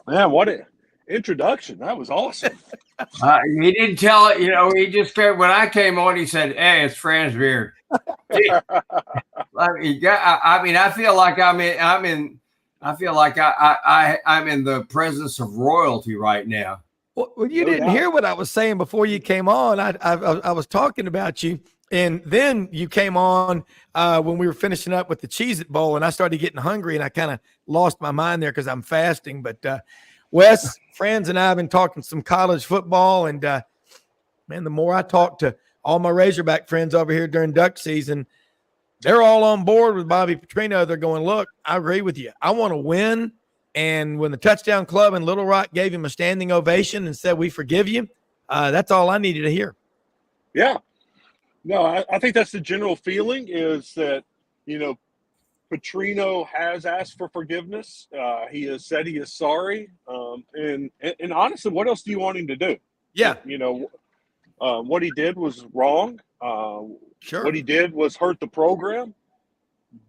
Man, what an introduction. That was awesome. He didn't tell it, he just said, when I came on, he said, hey, it's Franz Beard. I feel like I'm in I feel like I'm in the presence of royalty right now. Well, you didn't hear what I was saying before you came on. I was talking about you, and then you came on when we were finishing up with the Cheez-It Bowl, and I started getting hungry, and I kind of lost my mind there because I'm fasting. But Wes, Franz, and I have been talking some college football, and man, the more I talk to all my Razorback friends over here during duck season, they're all on board with Bobby Petrino. They're going, look, I agree with you. I want to win. And when the Touchdown Club in Little Rock gave him a standing ovation and said, we forgive you, that's all I needed to hear. Yeah. No, I think that's the general feeling is that, Petrino has asked for forgiveness. He has said he is sorry. And honestly, what else do you want him to do? Yeah. What he did was wrong. Sure. What he did was hurt the program.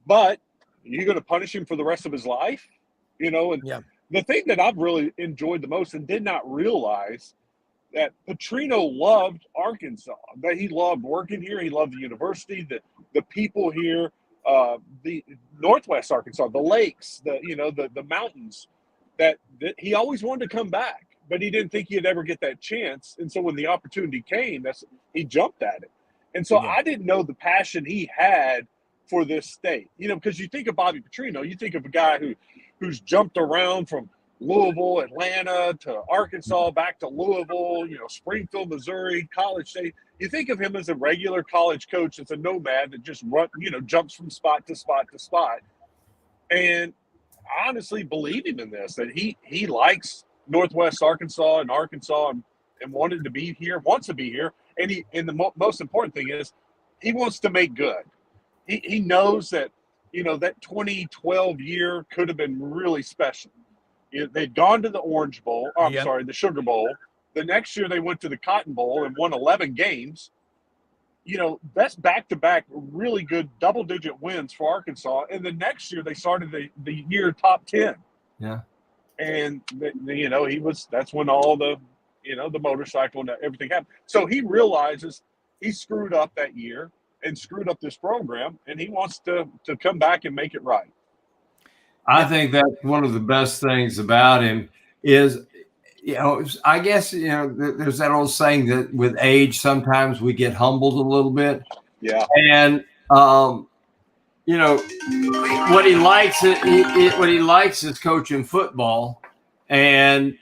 But you're going to punish him for the rest of his life? The thing that I've really enjoyed the most and did not realize that Petrino loved Arkansas, that he loved working here. He loved the university, the people here, the Northwest Arkansas, the lakes, the mountains, that he always wanted to come back, but he didn't think he'd ever get that chance. And so when the opportunity came, he jumped at it. And so I didn't know the passion he had for this state, because you think of Bobby Petrino, you think of a guy who's jumped around from Louisville, Atlanta to Arkansas, back to Louisville, Springfield, Missouri, College State. You think of him as a regular college coach that's a nomad that just jumps from spot to spot to spot. And I honestly believe him in this, that he likes Northwest Arkansas and wanted to be here, wants to be here. And the most important thing is he wants to make good. He knows that, that 2012 year could have been really special. They'd gone to the Orange Bowl. The Sugar Bowl. The next year they went to the Cotton Bowl and won 11 games. That's back-to-back really good double-digit wins for Arkansas. And the next year they started the year top 10. Yeah. And, that's when all the motorcycle and everything happened. So he realizes he screwed up that year and screwed up this program, and he wants to come back and make it right. I think that's one of the best things about him is, I guess, there's that old saying that with age, sometimes we get humbled a little bit. Yeah. And, what he likes is coaching football, and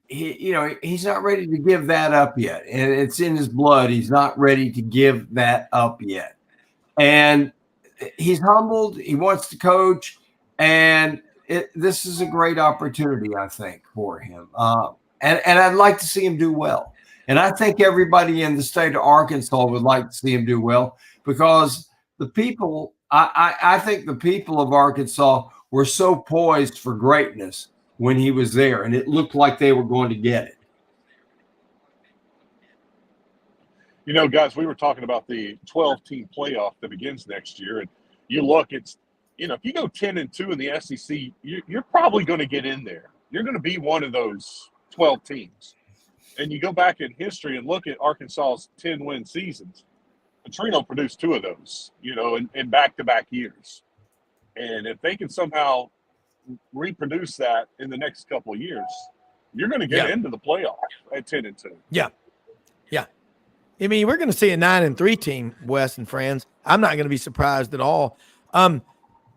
he's not ready to give that up yet. And it's in his blood. He's not ready to give that up yet. And he's humbled. He wants to coach. And this is a great opportunity, I think, for him. And I'd like to see him do well. And I think everybody in the state of Arkansas would like to see him do well, because the people, I think the people of Arkansas were so poised for greatness when he was there, and it looked like they were going to get it. Guys, we were talking about the 12-team playoff that begins next year, and you look, it's, if you go 10-2 in the SEC, you're probably going to get in there. You're going to be one of those 12 teams. And you go back in history and look at Arkansas's 10-win seasons. Petrino produced 2 of those, in back-to-back years. And if they can somehow reproduce that in the next couple of years, you're going to get into the playoff at 10-2. Yeah. I mean, we're going to see a 9-3 team, Wes and Franz. I'm not going to be surprised at all.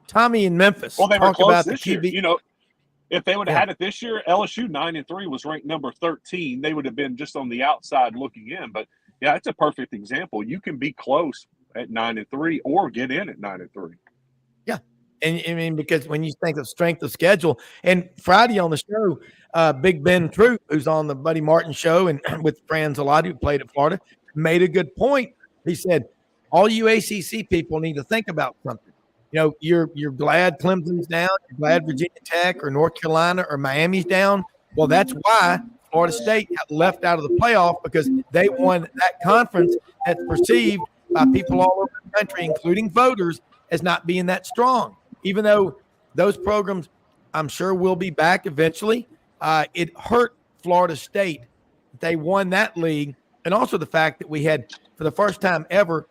Tommy in Memphis. Well, they were close about this the QB. year. If they would have had it this year, LSU 9-3 was ranked number 13. They would have been just on the outside looking in. But yeah, it's a perfect example. You can be close at 9-3 or get in at 9-3. Yeah, and I mean, because when you think of strength of schedule, and Friday on the show, Big Ben Troop, who's on the Buddy Martin show and with Franz a lot, who played at Florida, made a good point. He said, all you ACC people need to think about something. You're glad Clemson's down, you're glad Virginia Tech or North Carolina or Miami's down. Well, that's why Florida State got left out of the playoff, because they won that conference that's perceived by people all over the country, including voters, as not being that strong. Even though those programs, I'm sure, will be back eventually, it hurt Florida State. They won that league, and also the fact that we had, for the first time ever,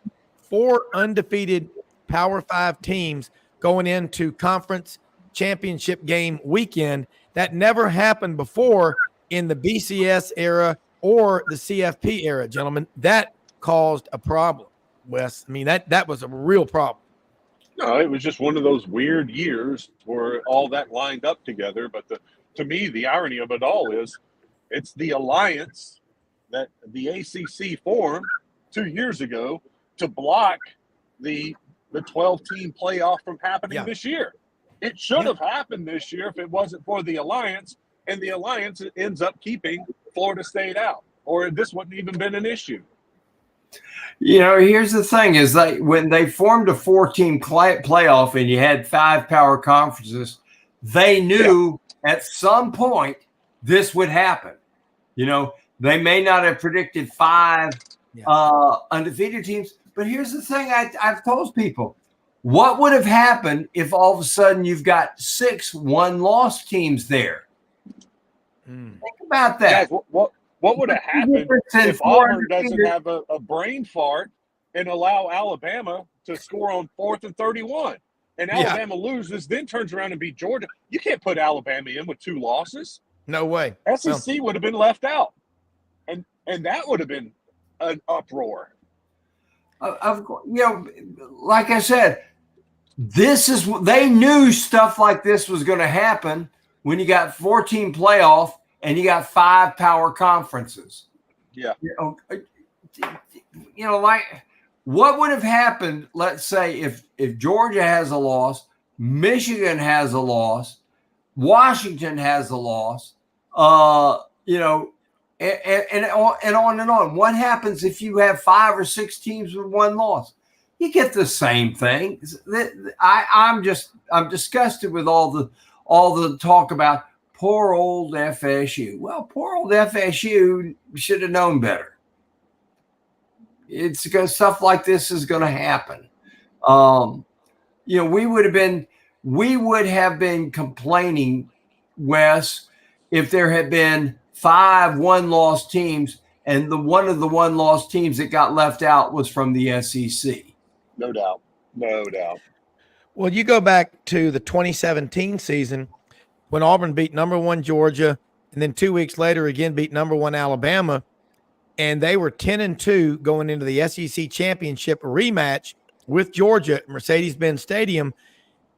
4 undefeated Power 5 teams going into conference championship game weekend. That never happened before in the BCS era or the CFP era, gentlemen. That caused a problem, Wes. I mean, that was a real problem. No, it was just one of those weird years where all that lined up together. But to me, the irony of it all is it's the alliance that the ACC formed 2 years ago to block the 12-team playoff from happening this year. It should have happened this year if it wasn't for the alliance, and the alliance ends up keeping Florida State out, or this wouldn't even been an issue. You know, here's the thing is when they formed a 4-team playoff and you had 5 power conferences, they knew at some point this would happen. You know, they may not have predicted 5 undefeated teams, but here's the thing I've told people. What would have happened if all of a sudden you've got 6 one-loss teams there? Think about that. Guys, what would have happened if Auburn doesn't have a brain fart and allow Alabama to score on 4th and 31? And Alabama loses, then turns around and beat Georgia. You can't put Alabama in with 2 losses. No way. SEC would have been left out. And that would have been an uproar. Like I said, they knew stuff like this was going to happen when you got 4-team playoff and you got 5 power conferences. Yeah. Like what would have happened, let's say, if Georgia has a loss, Michigan has a loss, Washington has a loss, and on and on. What happens if you have 5 or 6 teams with 1 loss? You get the same thing. I'm disgusted with all the talk about poor old FSU. Well, poor old FSU should have known better. It's because stuff like this is going to happen. We would have been complaining, Wes, if there had been 5 one-loss teams, and one of the one-loss teams that got left out was from the SEC. No doubt. Well, you go back to the 2017 season when Auburn beat number 1 Georgia, and then 2 weeks later again beat number 1 Alabama, and they were 10-2 going into the SEC championship rematch with Georgia at Mercedes-Benz Stadium,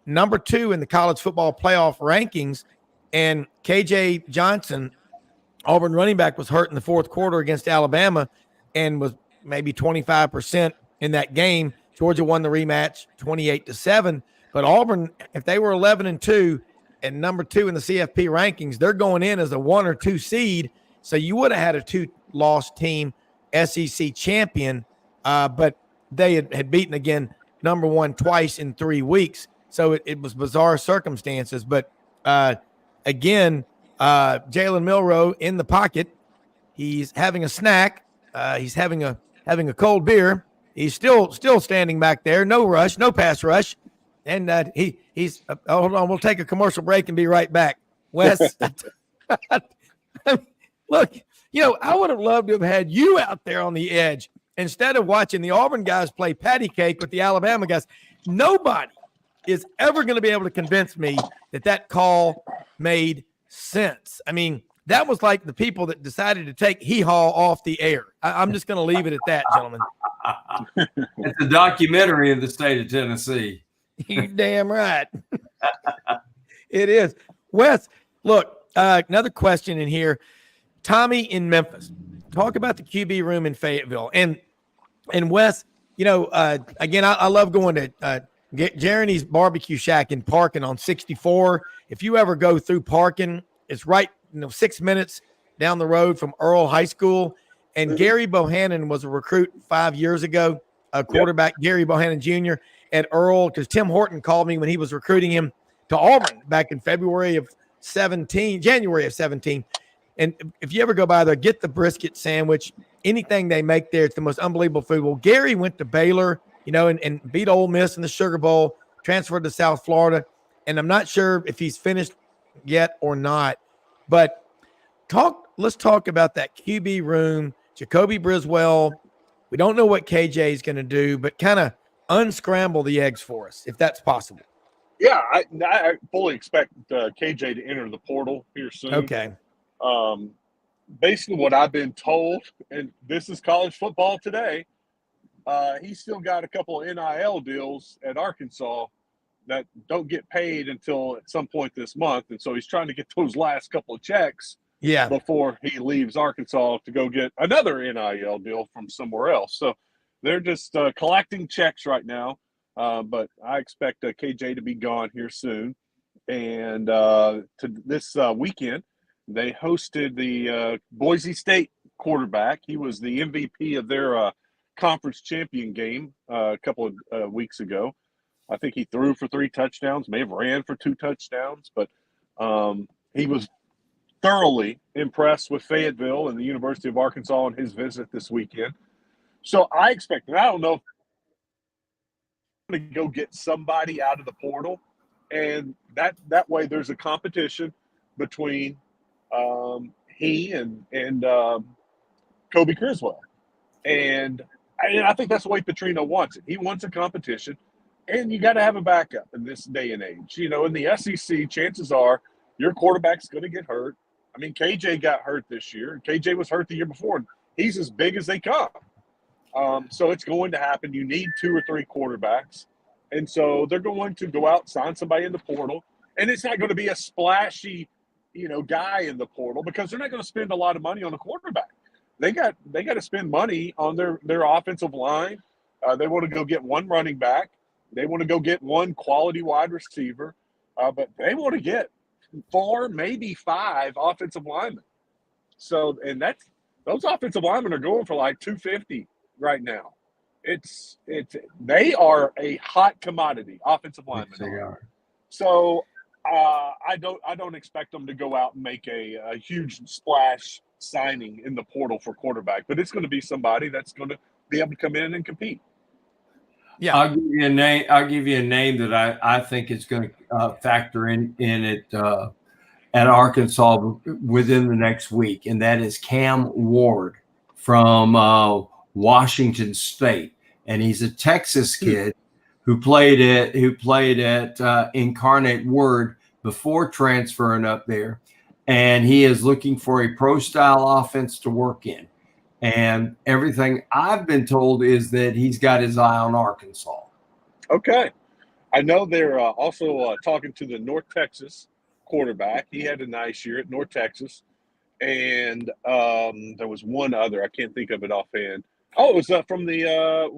number 2 in the college football playoff rankings, and KJ Johnson, Auburn running back, was hurt in the 4th quarter against Alabama and was maybe 25% in that game. Georgia won the rematch 28-7, but Auburn, if they were 11-2 and number 2 in the CFP rankings, they're going in as a 1 or 2 seed. So you would have had a 2-loss team SEC champion, but they had beaten again number 1 twice in 3 weeks. So it was bizarre circumstances. But again, Jalen Milroe in the pocket. He's having a snack. He's having a cold beer. He's still standing back there. No rush, no pass rush. And he's hold on. We'll take a commercial break and be right back. Wes, look, I would have loved to have had you out there on the edge instead of watching the Auburn guys play patty cake with the Alabama guys. Nobody is ever going to be able to convince me that call made sense. I mean, that was like the people that decided to take hee-haw off the air. I'm just going to leave it at that, gentlemen. It's a documentary in the state of Tennessee. You damn right. It is. Wes, look, another question in here. Tommy in Memphis. Talk about the QB room in Fayetteville. And Wes, again, I love going to Jeremy's Barbecue Shack in Parkin on 64. If you ever go through Parkin, it's right 6 minutes down the road from Earl High School. And Gary Bohannon was a recruit 5 years ago, a quarterback, Gary Bohannon Jr. at Earl, because Tim Horton called me when he was recruiting him to Auburn back in January of 17. And if you ever go by there, get the brisket sandwich, anything they make there, it's the most unbelievable food. Well, Gary went to Baylor, and beat Ole Miss in the Sugar Bowl, transferred to South Florida. And I'm not sure if he's finished yet or not, but let's talk about that QB room. Jacoby Briswell. We don't know what KJ is going to do, but kind of unscramble the eggs for us, if that's possible. Yeah, I fully expect KJ to enter the portal here soon. Okay. Basically, what I've been told, and this is college football today, he's still got a couple of NIL deals at Arkansas that don't get paid until at some point this month, and so he's trying to get those last couple of checks before he leaves Arkansas to go get another NIL deal from somewhere else. So they're just collecting checks right now, but I expect KJ to be gone here soon. And to this weekend, they hosted the Boise State quarterback. He was the MVP of their conference champion game a couple of weeks ago. I think he threw for 3 touchdowns, may have ran for 2 touchdowns, but he was thoroughly impressed with Fayetteville and the University of Arkansas on his visit this weekend. So I expect, and I don't know if I'm going to go get somebody out of the portal, and that way there's a competition between he and Kobe Criswell. And I think that's the way Petrino wants it. He wants a competition, and you got to have a backup in this day and age. You know, in the SEC, chances are your quarterback's going to get hurt. I mean, KJ got hurt this year. KJ was hurt the year before. And he's as big as they come. So it's going to happen. You need 2 or 3 quarterbacks. And so they're going to go out, sign somebody in the portal. And it's not going to be a splashy, guy in the portal because they're not going to spend a lot of money on a quarterback. They got to spend money on their offensive line. They want to go get 1 running back. They want to go get 1 quality wide receiver. But they want to get 4, maybe 5 offensive linemen. So, and those offensive linemen are going for like $250 right now. They are a hot commodity, offensive linemen. They are. So I don't expect them to go out and make a huge splash signing in the portal for quarterback, but it's going to be somebody that's going to be able to come in and compete. Yeah, I'll give you a name that I think is going to factor in it at Arkansas within the next week, and that is Cam Ward from Washington State, and he's a Texas kid who played at Incarnate Word before transferring up there, and he is looking for a pro-style offense to work in. And everything I've been told is that he's got his eye on Arkansas. Okay. I know they're also talking to the North Texas quarterback. He had a nice year at North Texas. And there was one other. I can't think of it offhand. Oh, it was from the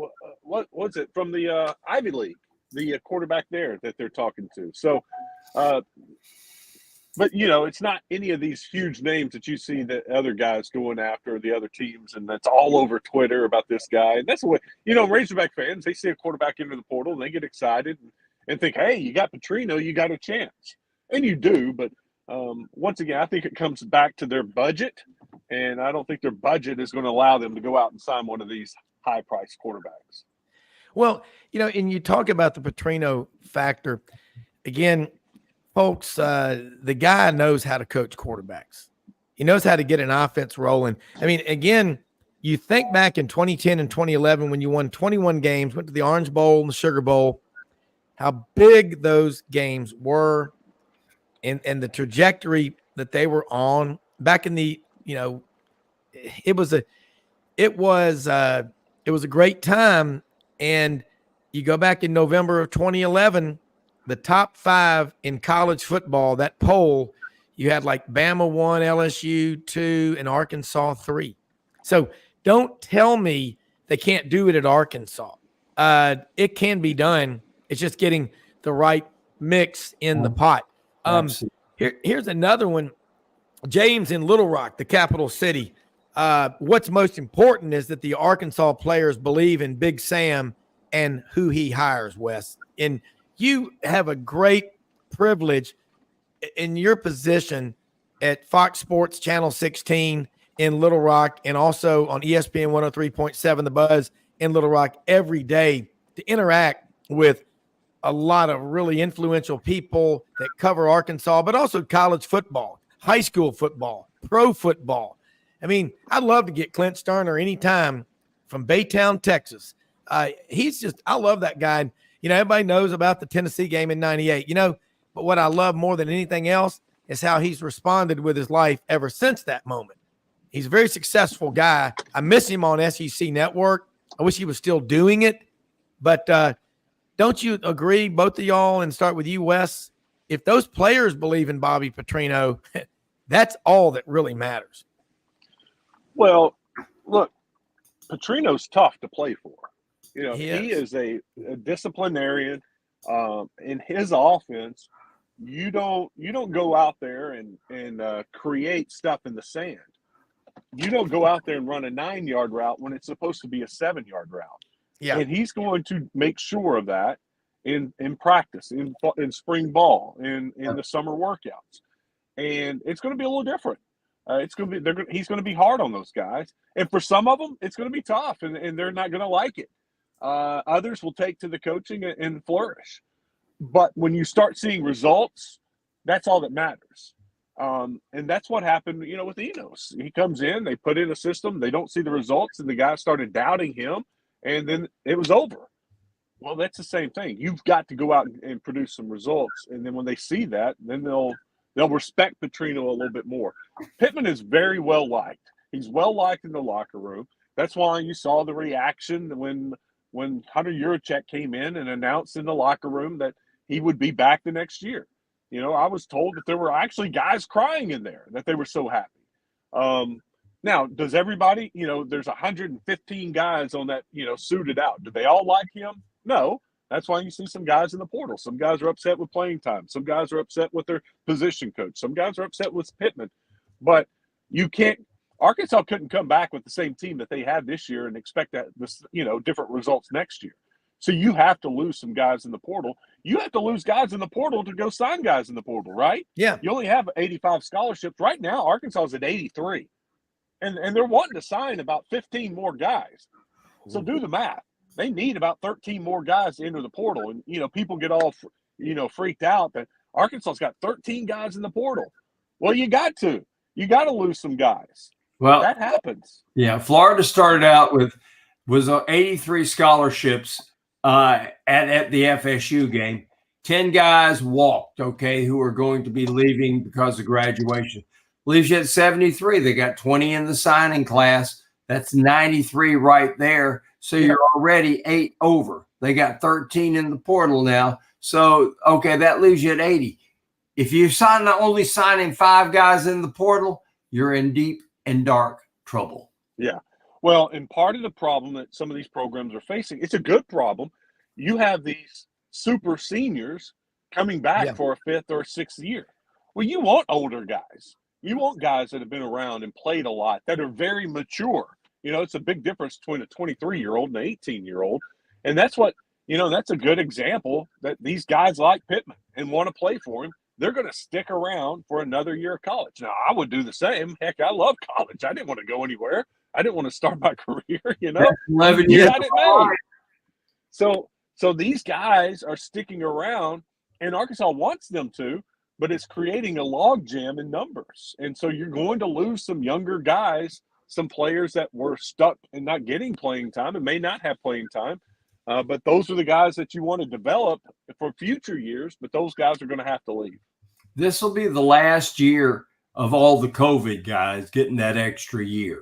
what was it? From the Ivy League, the quarterback there that they're talking to. So but, it's not any of these huge names that you see that other guys going after the other teams, and that's all over Twitter about this guy. And that's the way, Razorback fans, they see a quarterback enter the portal, and they get excited and think, hey, you got Petrino, you got a chance. And you do, but once again, I think it comes back to their budget, and I don't think their budget is going to allow them to go out and sign one of these high-priced quarterbacks. Well, and you talk about the Petrino factor. Again, folks, the guy knows how to coach quarterbacks. He knows how to get an offense rolling. I mean, again, you think back in 2010 and 2011 when you won 21 games, went to the Orange Bowl and the Sugar Bowl, how big those games were and the trajectory that they were on back in the, it was a great time. And you go back in November of 2011, the top 5 in college football, that poll, you had like Bama 1, LSU 2, and Arkansas 3. So don't tell me they can't do it at Arkansas. It can be done. It's just getting the right mix in the pot. Here's another one. James in Little Rock, the capital city. What's most important is that the Arkansas players believe in Big Sam and who he hires, Wes. And you have a great privilege in your position at Fox Sports Channel 16 in Little Rock and also on ESPN 103.7 The Buzz in Little Rock every day to interact with a lot of really influential people that cover Arkansas, but also college football, high school football, pro football. I mean, I'd love to get Clint Sterner anytime from Baytown, Texas. I love that guy. everybody knows about the Tennessee game in 98, but what I love more than anything else is how he's responded with his life ever since that moment. He's a very successful guy. I miss him on SEC Network. I wish he was still doing it. But don't you agree, both of y'all, and start with you, Wes? If those players believe in Bobby Petrino, that's all that really matters. Well, look, Petrino's tough to play for. He is a disciplinarian. In his offense, you don't go out there and create stuff in the sand. You don't go out there and run a 9-yard route when it's supposed to be a 7-yard route. Yeah. And he's going to make sure of that in practice, in spring ball, in the summer workouts. And it's going to be a little different. He's going to be hard on those guys. And for some of them, it's going to be tough, and they're not going to like it. Others will take to the coaching and flourish. But when you start seeing results, that's all that matters. And that's what happened, with Enos. He comes in, they put in a system, they don't see the results, and the guys started doubting him, and then it was over. Well, that's the same thing. You've got to go out and produce some results, and then when they see that, then they'll respect Petrino a little bit more. Pittman is very well liked. He's well liked in the locker room. That's why you saw the reaction when Hunter Yurachek came in and announced in the locker room that he would be back the next year. I was told that there were actually guys crying in there, that they were so happy. Now, does everybody, there's 115 guys on that, suited out. Do they all like him? No. That's why you see some guys in the portal. Some guys are upset with playing time. Some guys are upset with their position coach. Some guys are upset with Pittman. But Arkansas couldn't come back with the same team that they had this year and expect different results next year. So you have to lose some guys in the portal. You have to lose guys in the portal to go sign guys in the portal, right? Yeah. You only have 85 scholarships. Right now, Arkansas is at 83. And they're wanting to sign about 15 more guys. So do the math. They need about 13 more guys to enter the portal. And, people get all, freaked out that Arkansas's got 13 guys in the portal. Well, you got to. You got to lose some guys. Well, that happens. Yeah, Florida started out was 83 scholarships at the FSU game. 10 guys walked, who are going to be leaving because of graduation. Leaves you at 73. They got 20 in the signing class. That's 93 right there. So you're already 8 over. They got 13 in the portal now. So, that leaves you at 80. If you only signing 5 guys in the portal, you're in deep and dark trouble. Yeah. Well, and part of the problem that some of these programs are facing, it's a good problem. You have these super seniors coming back for a 5th or 6th year. Well, you want older guys. You want guys that have been around and played a lot, that are very mature. It's a big difference between a 23-year-old and an 18-year-old. And that's what, that's a good example that these guys like Pittman and want to play for him. They're going to stick around for another year of college. Now, I would do the same. Heck, I love college. I didn't want to go anywhere. I didn't want to start my career, 11 years. So these guys are sticking around, and Arkansas wants them to, but it's creating a logjam in numbers. And so you're going to lose some younger guys, some players that were stuck and not getting playing time and may not have playing time. But those are the guys that you want to develop for future years, but those guys are going to have to leave. This will be the last year of all the COVID guys getting that extra year.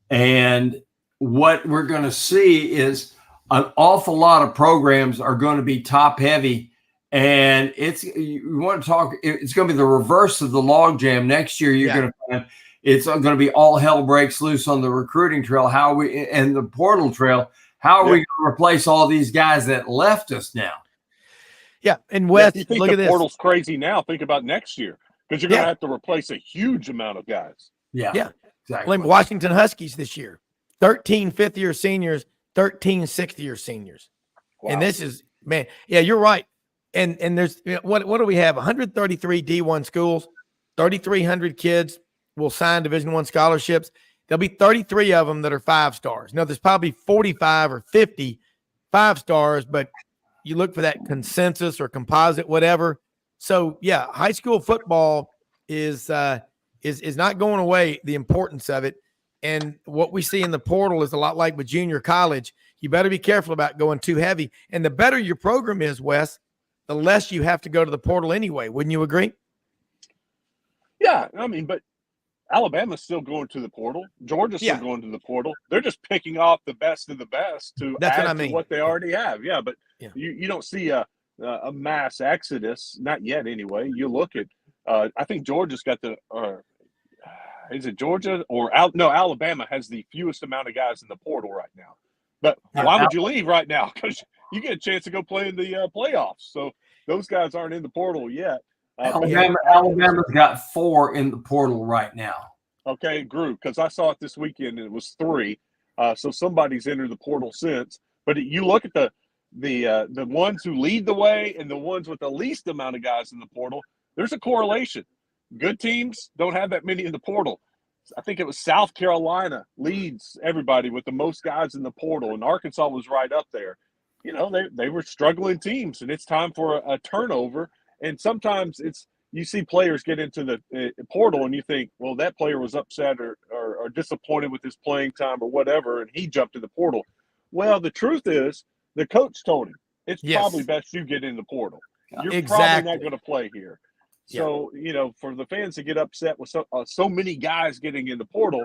And what we're going to see is an awful lot of programs are going to be top heavy. And it's going to be the reverse of the logjam. Next year, you're going to find it's going to be all hell breaks loose on the recruiting trail. And the portal trail. How are we going to replace all these guys that left us now? Yeah, and Wes, you think look the at this. Portal's crazy now. Think about next year because you're going to have to replace a huge amount of guys. Yeah, exactly. Washington Huskies this year, 13 fifth-year seniors, 13 sixth-year seniors. Wow. And this is, man, you're right. And there's, what do we have? 133 D1 schools, 3,300 kids will sign Division I scholarships. There'll be 33 of them that are 5-stars. Now, there's probably 45 or 50 5-stars, but you look for that consensus or composite, whatever. So, high school football is not going away, the importance of it. And what we see in the portal is a lot like with junior college. you better be careful about going too heavy. And the better your program is, Wes, the less you have to go to the portal anyway. Wouldn't you agree? Yeah, I mean, but Alabama's still going to the portal. Georgia's still going to the portal. They're just picking off the best of the best to add to what they already have. Yeah, but you don't see a mass exodus, not yet anyway. You look at, I think Georgia's got is it Georgia or no? Alabama has the fewest amount of guys in the portal right now. But why would you leave right now? Because you get a chance to go play in the playoffs. So those guys aren't in the portal yet. Alabama's got 4 in the portal right now. Okay, it grew because I saw it this weekend and it was 3. So somebody's entered the portal since. But you look at the ones who lead the way and the ones with the least amount of guys in the portal. There's a correlation. Good teams don't have that many in the portal. I think it was South Carolina leads everybody with the most guys in the portal, and Arkansas was right up there. You know, they were struggling teams, and it's time for a turnover. And sometimes you see players get into the portal and you think, well, that player was upset or disappointed with his playing time or whatever, and he jumped in the portal. Well, the truth is the coach told him it's probably best you get in the portal. You're probably not going to play here. So, you know, for the fans to get upset with so many guys getting in the portal,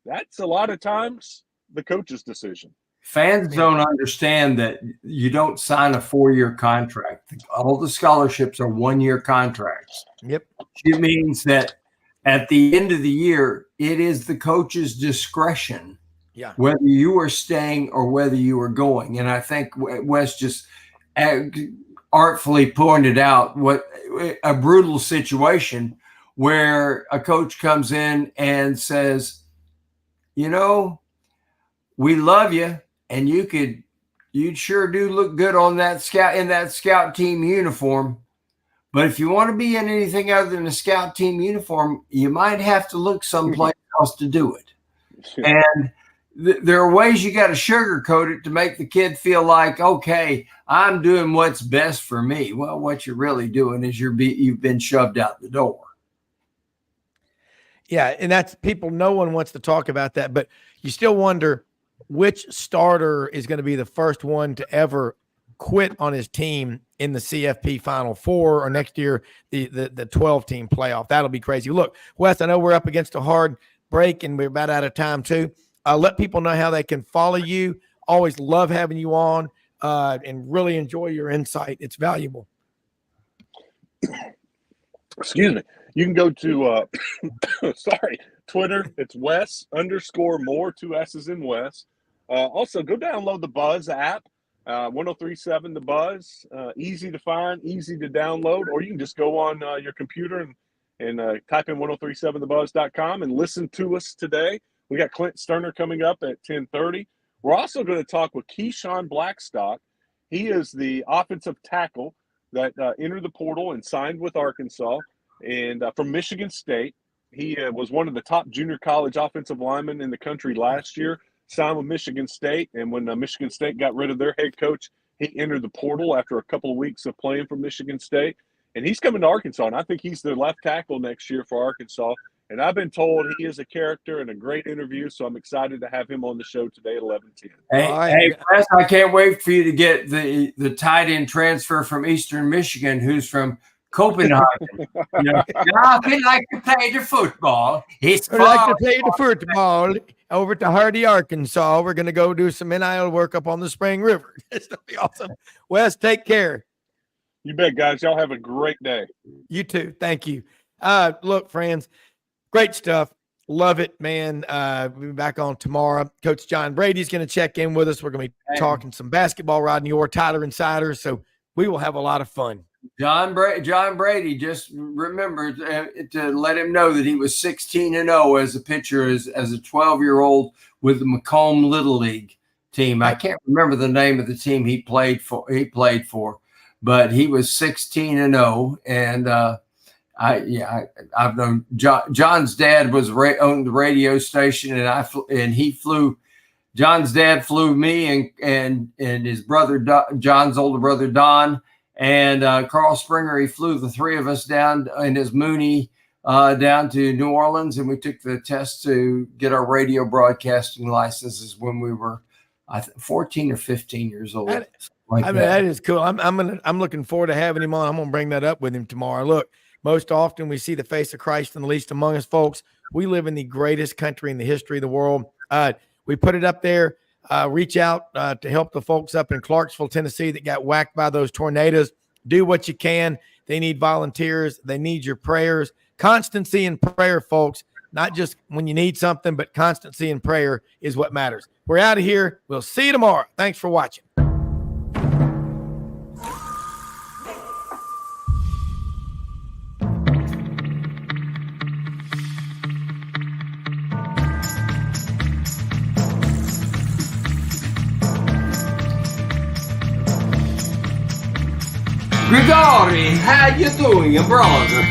that's a lot of times the coach's decision. Fans don't understand that you don't sign a 4-year contract. All the scholarships are 1-year contracts. Yep. It means that at the end of the year, it is the coach's discretion whether you are staying or whether you are going. And I think Wes just artfully pointed out what a brutal situation where a coach comes in and says, you know, we love you. And you'd sure do look good on that scout team uniform. But if you want to be in anything other than a scout team uniform, you might have to look someplace else to do it. And there are ways you got to sugarcoat it to make the kid feel like, okay, I'm doing what's best for me. Well, what you're really doing is you've been shoved out the door. Yeah, and that's people. No one wants to talk about that, but you still wonder which starter is going to be the first one to ever quit on his team in the CFP Final Four or next year, the 12-team playoff. That'll be crazy. Look, Wes, I know we're up against a hard break and we're about out of time too. Let people know how they can follow you. Always love having you on and really enjoy your insight. It's valuable. Excuse me. You can go to, Twitter. It's Wes_more, 2 S's in Wes. Also, go download the Buzz app, 1037 The Buzz. Easy to find, easy to download, or you can just go on your computer and type in 1037thebuzz.com and listen to us today. We got Clint Sterner coming up at 10:30. We're also going to talk with Keyshawn Blackstock. He is the offensive tackle that entered the portal and signed with Arkansas and from Michigan State. He was one of the top junior college offensive linemen in the country last year, signed with Michigan State. And when Michigan State got rid of their head coach, he entered the portal after a couple of weeks of playing for Michigan State. And he's coming to Arkansas, and I think he's their left tackle next year for Arkansas. And I've been told he is a character and a great interview, so I'm excited to have him on the show today at 11:10. Hey, Wes, I can't wait for you to get the tight end transfer from Eastern Michigan, who's from Copenhagen. I feel like to play the football. Over to Hardy, Arkansas. We're going to go do some NIL work up on the Spring River. It's going to be awesome. Wes, take care. You bet, guys. Y'all have a great day. You too. Thank you. Look, friends, great stuff. Love it, man. We'll be back on tomorrow. Coach John Brady's going to check in with us. We're going to be talking some basketball, Rodney Orr, Tyler Insider. So we will have a lot of fun. John Brady, just remember to let him know that he was 16-0 as a pitcher as a 12-year-old with the Macomb Little League team. I can't remember the name of the team he played for, but he was 16-0. And I've known John's dad was owned the radio station, and he flew. John's dad flew me and his brother John's older brother Don. And Carl Springer, he flew the three of us down in his Mooney down to New Orleans, and we took the test to get our radio broadcasting licenses when we were 14 or 15 years old. That is cool. I'm looking forward to having him on. I'm going to bring that up with him tomorrow. Look, most often we see the face of Christ in the least among us, folks. We live in the greatest country in the history of the world. We put it up there. Reach out to help the folks up in Clarksville, Tennessee that got whacked by those tornadoes. Do what you can. They need volunteers. They need your prayers. Constancy in prayer, folks. Not just when you need something, but constancy in prayer is what matters. We're out of here. We'll see you tomorrow. Thanks for watching. Grigori, how you doing, brother?